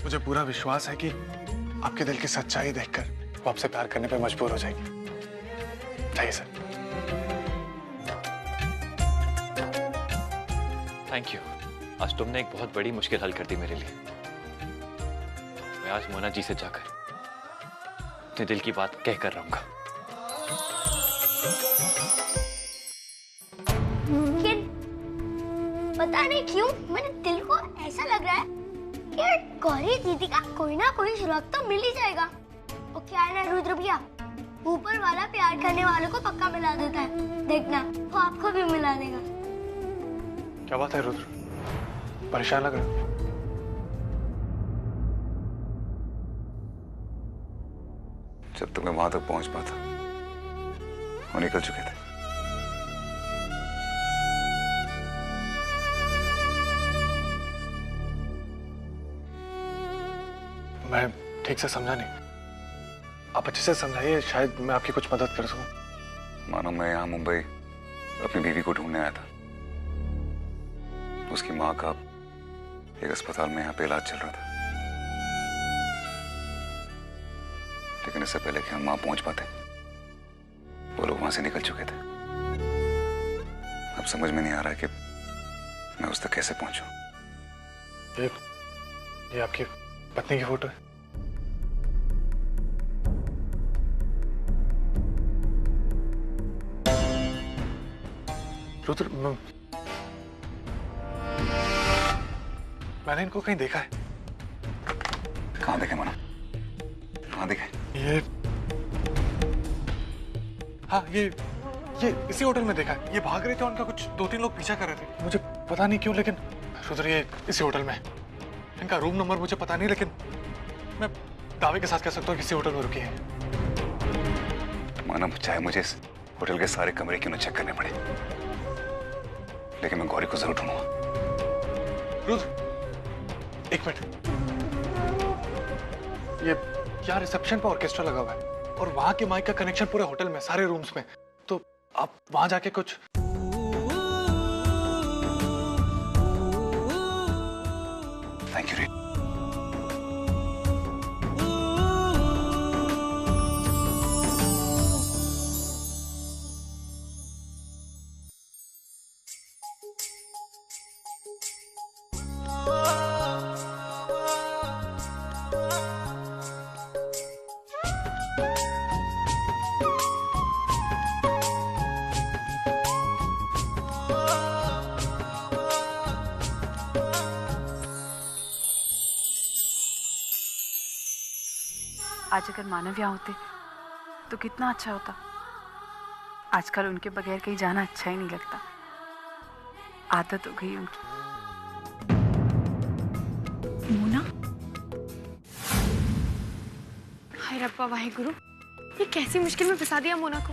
मुझे पूरा विश्वास है कि आपके दिल की सच्चाई देखकर वो आपसे प्यार करने पे मजबूर हो जाएगी। चाहिए सर। Thank you. आज तुमने एक बहुत बड़ी मुश्किल हल कर दी मेरे लिए। मैं आज मोना जी से जाकर अपने दिल की बात कह कर रहूंगा। पता नहीं क्यों मेरे दिल को ऐसा लग रहा है कि गौरी दीदी का कोई ना कोई सुराग तो मिल ही जाएगा। और क्या है ना रुद्र भैया, ऊपर वाला प्यार करने वालों को पक्का मिला देता है, देखना वो आपको भी मिला देगा। क्या बात है रुद्र, परेशान लग रहा है? जब तक मैं वहां तक पहुंच पाता वो निकल चुके थे। मैं ठीक से समझा नहीं, आप अच्छे से समझाइए, शायद मैं आपकी कुछ मदद कर सकूं। मानो मैं यहाँ मुंबई अपनी बीवी को ढूंढने आया था। उसकी माँ का एक अस्पताल में यहाँ पे इलाज चल रहा था, लेकिन इससे पहले कि हम वहां पहुंच पाते वो लोग वहां से निकल चुके थे। अब समझ में नहीं आ रहा है कि मैं उस तक कैसे पहुंचूं। ये आपकी पत्नी की फोटो है? रुद्र, मैंने इनको कहीं देखा है। कहाँ देखे मना? कहाँ देखे? ये हाँ, ये इसी होटल में देखा है। ये भाग रहे थे, उनका कुछ 2-3 लोग पीछा कर रहे थे, मुझे पता नहीं क्यों, लेकिन रुद्र ये इसी होटल में। इनका रूम नंबर मुझे पता नहीं, लेकिन मैं दावे के साथ कह सकता हूँ किसी होटल में रुकी है। माना चाहे मुझे इस होटल के सारे कमरे क्यों न चेक करने पड़े, लेकिन मैं गौरी को जरूर ढूंढूंगा। रुद्र, एक मिनट, ये यहाँ रिसेप्शन पर ऑर्केस्ट्रा लगा हुआ है और वहां के माइक का कनेक्शन पूरे होटल में, सारे रूम्स में, तो आप वहां जाके कुछ। Thank you. आज अगर मानव यहाँ होते तो कितना अच्छा होता। आजकल उनके बगैर कहीं जाना अच्छा ही नहीं लगता, आदत हो गई उनकी। मोना, हाय रब्बा वाहेगुरु, ये कैसी मुश्किल में फंसा दिया मोना को।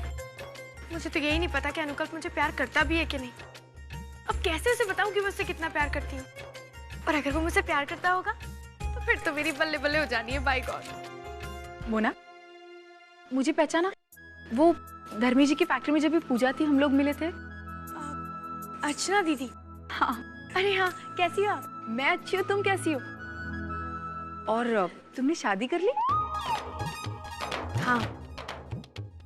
मुझे तो यही नहीं पता कि अनुकल्प मुझे प्यार करता भी है कि नहीं। अब कैसे उसे बताऊं कि मैं उससे कितना प्यार करती हूँ, और अगर वो मुझसे प्यार करता होगा तो फिर तो मेरी बल्ले बल्ले हो जानी है। Bye God. मोना, मुझे पहचाना? वो धर्मी जी की फैक्ट्री में जब भी पूजा थी हम लोग मिले थे। अर्चना दीदी? हाँ। अरे हाँ, कैसी हो आप? मैं अच्छी हूँ, तुम कैसी हो? और तुमने शादी कर ली? हाँ,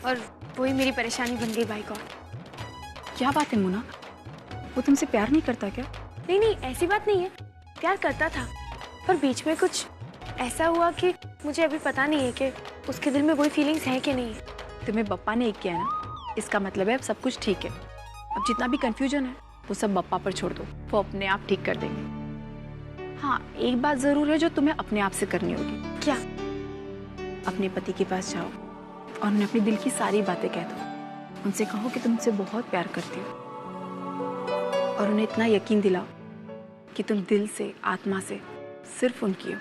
और वही मेरी परेशानी बन गई। By God. क्या बात है मोना, वो तुमसे प्यार नहीं करता क्या? नहीं नहीं, ऐसी बात नहीं है, प्यार करता था, पर बीच में कुछ ऐसा हुआ कि मुझे अभी पता नहीं है कि उसके दिल में वही फीलिंग्स हैं कि नहीं है। तुम्हें बप्पा ने एक किया ना, इसका मतलब है अब सब कुछ ठीक है। अब जितना भी कंफ्यूजन है वो सब बप्पा पर छोड़ दो, वो अपने आप ठीक कर देंगे। हाँ, एक बात जरूर है जो तुम्हें अपने आप से करनी होगी। क्या? अपने पति के पास जाओ और उन्हें अपने दिल की सारी बातें कह दो। उनसे कहो कि तुम उनसे बहुत प्यार करती हो, और उन्हें इतना यकीन दिलाओ कि तुम दिल से, आत्मा से सिर्फ उनकी हो।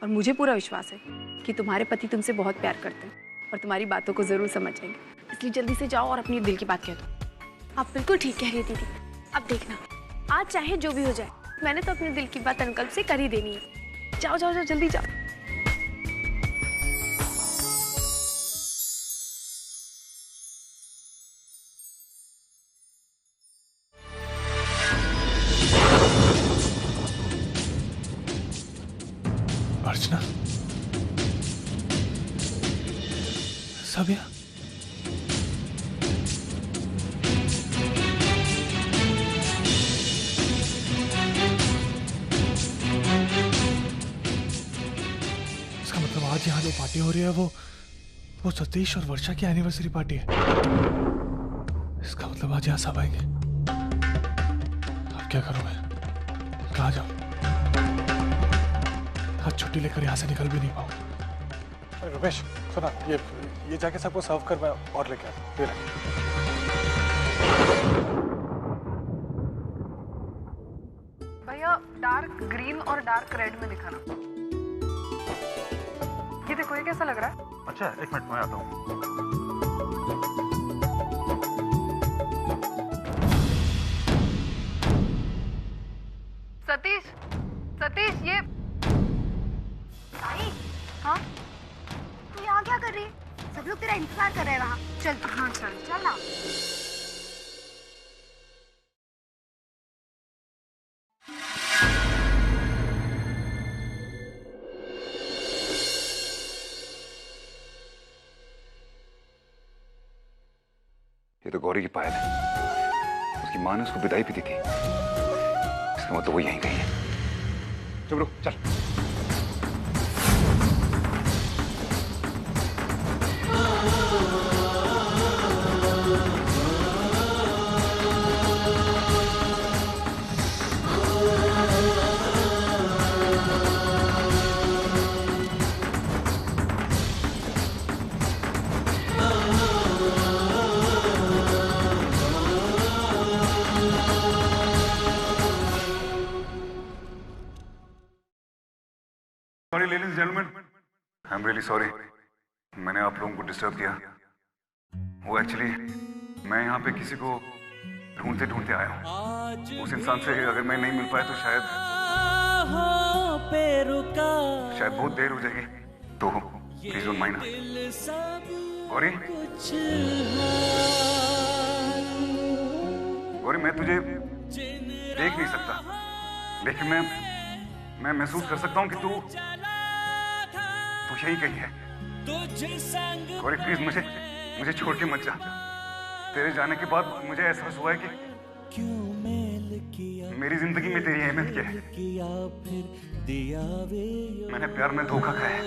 और मुझे पूरा विश्वास है कि तुम्हारे पति तुमसे बहुत प्यार करते हैं और तुम्हारी बातों को जरूर समझेंगे। इसलिए जल्दी से जाओ और अपने दिल की बात कह दो। आप बिल्कुल ठीक कह रही है दीदी। अब देखना, आज चाहे जो भी हो जाए, मैंने तो अपने दिल की बात अनुकल्प से कर ही देनी है। जाओ जाओ जाओ, जल्दी जाओ। अर्चना, आज यहाँ जो पार्टी हो रही है वो सतीश और वर्षा की एनिवर्सरी पार्टी है। इसका मतलब आज यहाँ सब आएंगे। अब क्या करूँ मैं? कहाँ जाऊँ? आज छुट्टी लेकर यहाँ से निकल भी नहीं पाऊँ। रुपेश सुना, ये जाके सबको सर्व कर, मैं और लेके आता हूँ। भैया डार्क ग्रीन और डार्क रेड में दिखाना। ये देखो, ये कैसा लग रहा है? अच्छा, एक मिनट में आता हूँ। सतीश, सतीश ये आई, हाँ तू यहाँ क्या कर रही है? सब लोग तेरा इंतजार कर रहे हैं वहाँ। चल। हाँ चल चल ना। ये तो गौरी की पायल है। उसकी माँ ने उसको विदाई भी दी थी। इसका मतलब वो यहीं गई है। चुप रुक, चल। Sorry ladies and gentleman, I am really sorry मैंने आप लोगों को डिस्टर्ब किया। वो एक्चुअली मैं यहाँ पे किसी को ढूंढते ढूंढते आया हूँ। उस इंसान से अगर मैं नहीं मिल पाया तो शायद बहुत देर हो जाएगी, तो please don't mind. Gauri, Gauri मैं तुझे देख नहीं सकता, लेकिन मैं महसूस कर सकता हूँ कि तू यही कहीं है। गौरी प्लीज मुझे छोड़ के मत जा। तेरे जाने के बाद मुझे एहसास हुआ है कि मेरी जिंदगी में तेरी अहमियत क्या है। मैंने प्यार में धोखा खाया,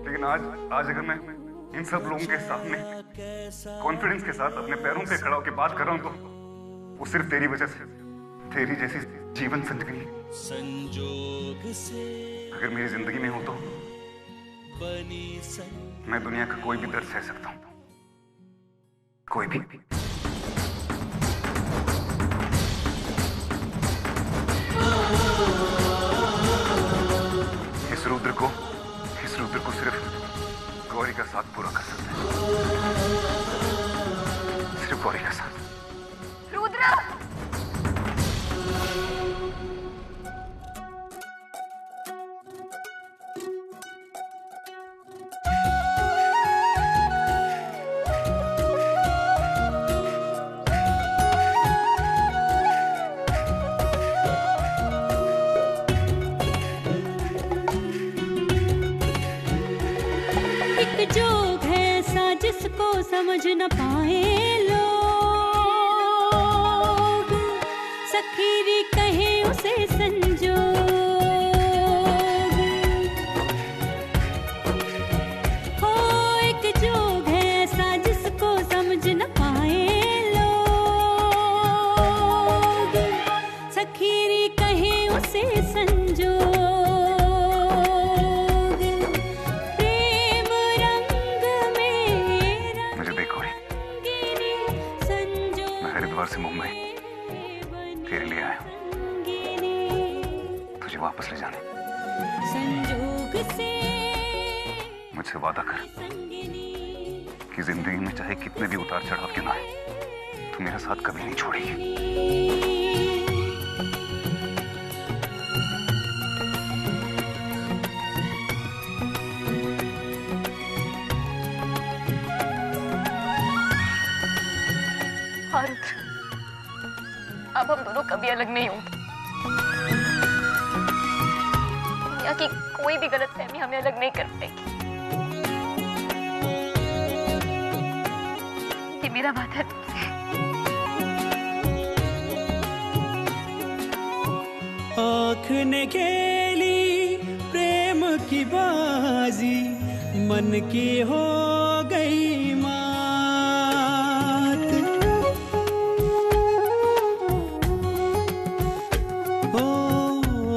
लेकिन आज अगर मैं इन सब लोगों के सामने कॉन्फिडेंस के साथ अपने पैरों पे खड़ा होकर बात कर रहा हूँ तो वो सिर्फ तेरी वजह से, तेरी जैसी जीवन संजीवनी अगर मेरी जिंदगी में हो तो मैं दुनिया का कोई भी दर्द सह सकता हूँ, कोई भी। इस रुद्र को सिर्फ गौरी का साथ पूरा कर सकता है, सिर्फ गौरी का साथ। रुद्र! जिसको समझ न पाए लोग, सखीरी कहे उसे संजोग। हो एक जोग है ऐसा जिसको समझ न पाए लोग, सखीरी कहे उसे संजोग। से मुंबई तेरे लिए आया, तुझे वापस ले जाने। मुझसे वादा कर कि जिंदगी में चाहे कितने भी उतार चढ़ाव क्यों ना आए, तू मेरा साथ कभी नहीं छोड़ेगी। अब हम दोनों कभी अलग नहीं होंगे। दुनिया की कोई भी गलतफहमी हमें अलग नहीं कर पाएगी। ये मेरा बात है तुमसे। आँख ने खेली प्रेम की बाजी मन की हो गई मात। ओ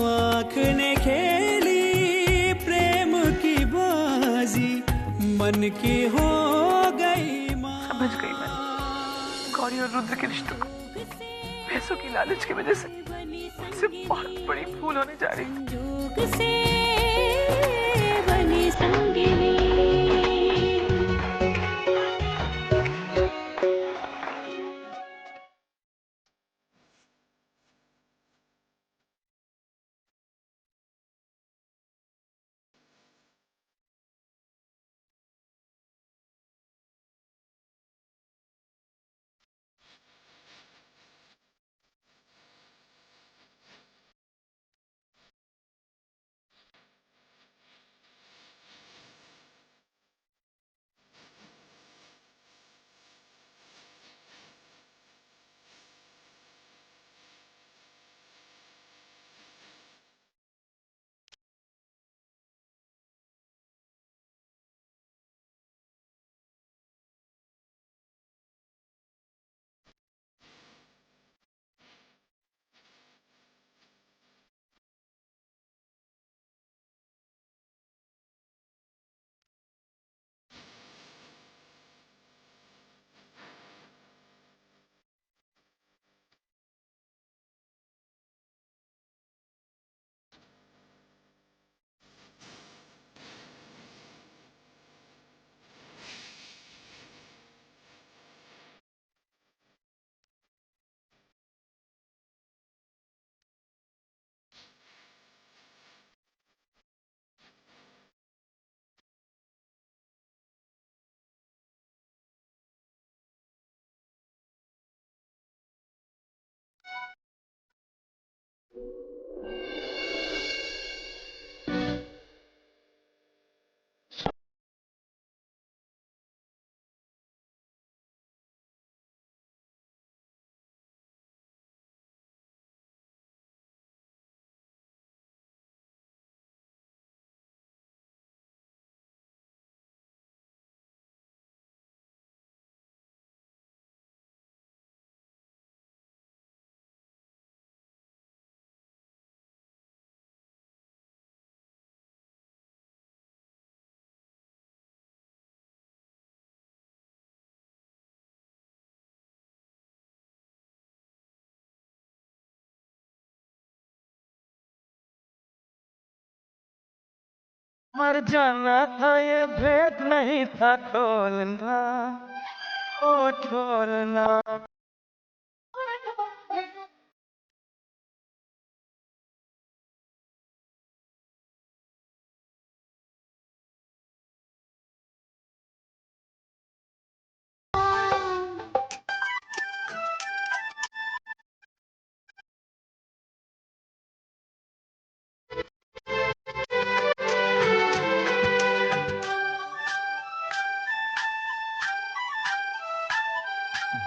आँख ने खेली प्रेम की बाजी मन की हो गई मात। समझ गई मैं गौरी और रुद्र के रिश्तों को। पैसों की लालच की वजह से मुझसे बहुत बड़ी भूल होने जा रही है। से बनी संगिनी। मर जाना था ये भेद नहीं था खोलना, ओ छोड़ना।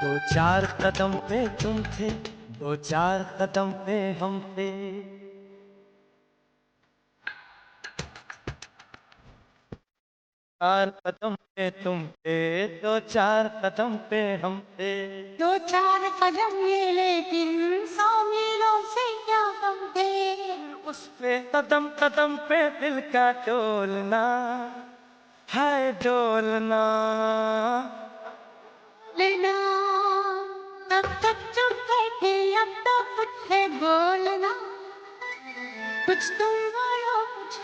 दो चार कदम पे तुम थे, दो चार कदम पे हम थे। चार कदम पे तुम थे, दो चार कदम पे हम थे। दो चार कदम ये लेकिन 100 मीलों से क्या कम थे। उस पे कदम कदम पे दिल का डोलना है, डोलना। लेना तब तक चुप बैठे, अब तो कुछ है बोलना, कुछ तुम बोलो कुछ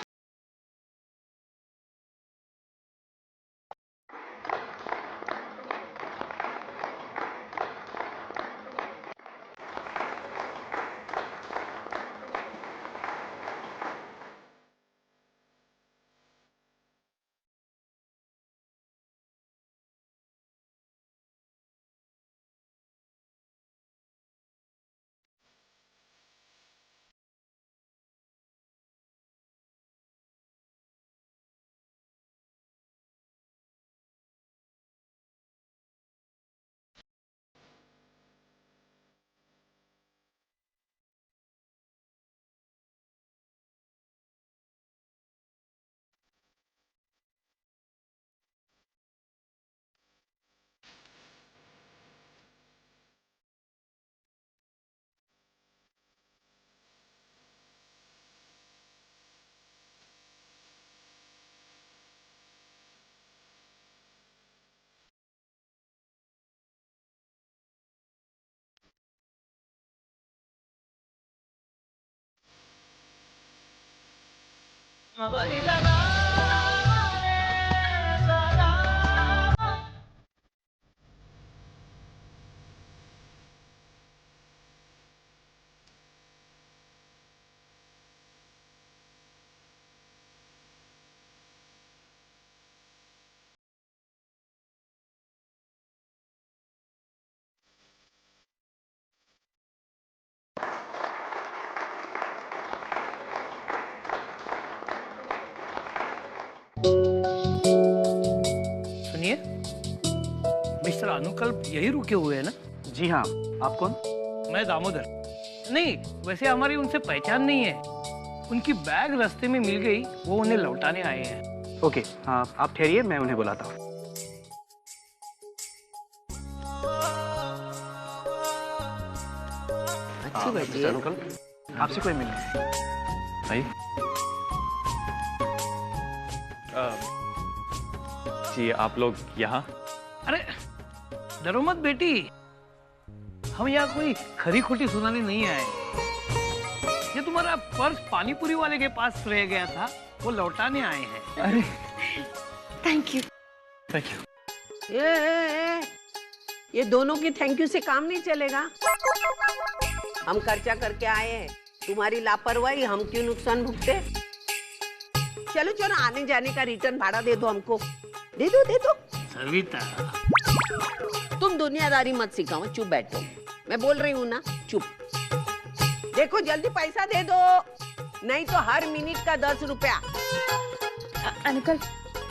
सुनिए, मिस्टर अनुकल्प यही रुके हुए हैं ना? जी हाँ, आप कौन? मैं दामोदर। नहीं, वैसे हमारी उनसे पहचान नहीं है। उनकी बैग रास्ते में मिल गई, वो उन्हें लौटाने आए हैं। ओके, हाँ आप ठहरिए, मैं उन्हें बुलाता हूँ। अच्छी बैठी है। अनुकल्प, आपसे कोई मिलना है। आइए। जी आप लोग यहाँ? अरे डरो मत बेटी, हम यहाँ कोई खरी खोटी सुनाने नहीं आए। ये तुम्हारा पर्स पानीपुरी वाले के पास रह गया था, वो लौटाने आए हैं। अरे थैंक यू। Thank you. ये दोनों की थैंक यू से काम नहीं चलेगा। हम खर्चा करके आए हैं, तुम्हारी लापरवाही हम क्यों नुकसान भुगते? चलो चलो, आने जाने का रिटर्न भाड़ा दे दो हमको। दे दो दे दो। सविता, तुम दुनियादारी मत सिखाओ, चुप बैठो। मैं बोल रही हूँ ना, चुप। देखो जल्दी पैसा दे दो, नहीं तो हर मिनट का 10 रुपया। अंकल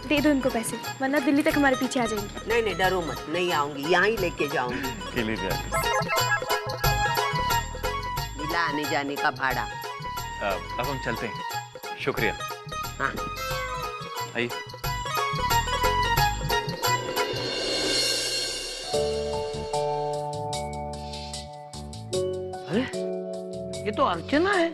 दे दो इनको पैसे, वरना दिल्ली तक हमारे पीछे आ जाएंगे। नहीं नहीं डरो मत, नहीं आऊंगी, यहाँ ही लेके जाऊंगी। के लिए मिला आने जाने का भाड़ा। अब हम चलते हैं। शुक्रिया। हाँ आइए। अरे ये तो अर्चना है।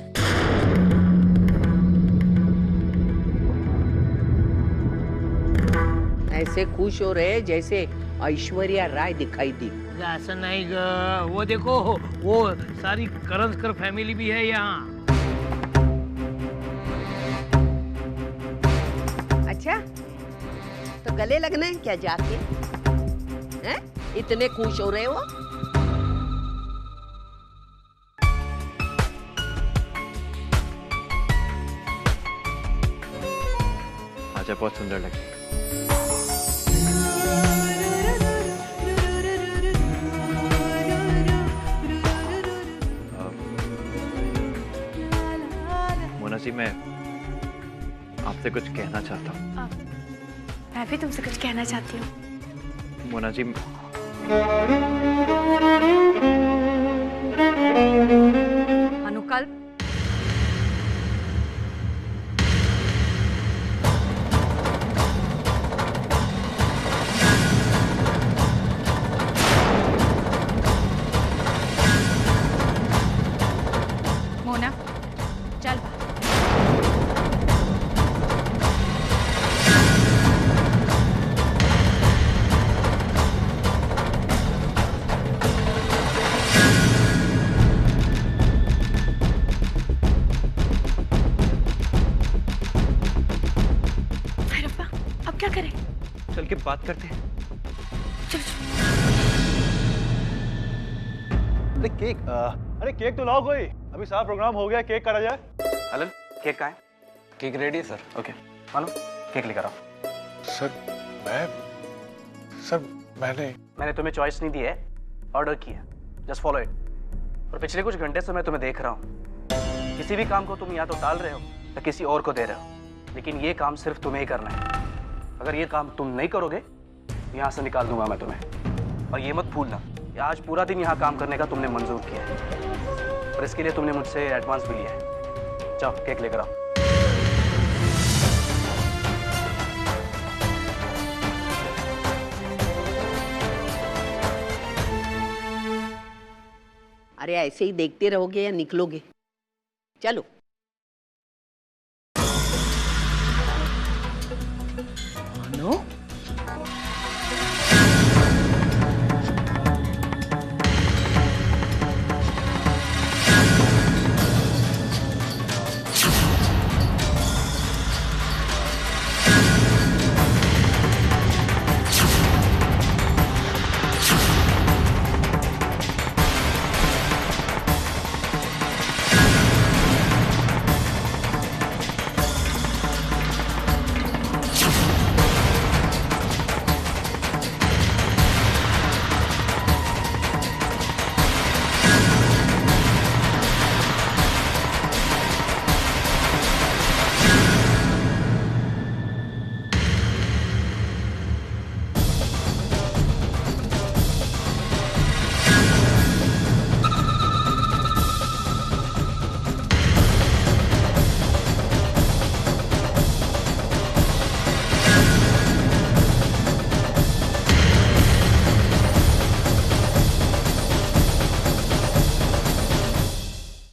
ऐसे खुश हो रहे जैसे ऐश्वर्या राय दिखाई दी। ऐसा नहीं ग, वो देखो, वो सारी करंजकर फैमिली भी है यहाँ। अच्छा, तो गले लगना है क्या जाके? हैं? इतने खुश हो रहे हो? आजा, बहुत सुंदर लगी। मोना जी, मैं आपसे कुछ कहना चाहता हूँ। मैं भी तुमसे कुछ कहना चाहती हूँ। मोना जी, अनुकल्प, मोना चल। भैरप्पा, अब क्या करें? चल के बात करते हैं। अरे केक, अरे केक तो लाओ कोई, अभी सारा प्रोग्राम हो गया, केक काटा जाए। अलन, केक कहाँ है? केक रेडी है सर। ओके, मानो केक लेकर आओ। सर मैंने तुम्हें चॉइस नहीं दी है, ऑर्डर किया। Just follow it. और पिछले कुछ घंटे से मैं तुम्हें देख रहा हूँ, किसी भी काम को तुम या तो टाल रहे हो या किसी और को दे रहे हो, लेकिन ये काम सिर्फ तुम्हें ही करना है। अगर ये काम तुम नहीं करोगे, यहाँ से निकाल दूंगा मैं तुम्हें। और ये मत भूलना, आज पूरा दिन यहाँ काम करने का तुमने मंजूर किया है, और इसके लिए तुमने मुझसे एडवांस भी लिया है। जाओ केक लेकर आओ। अरे ऐसे ही देखते रहोगे या निकलोगे? चलो। मानो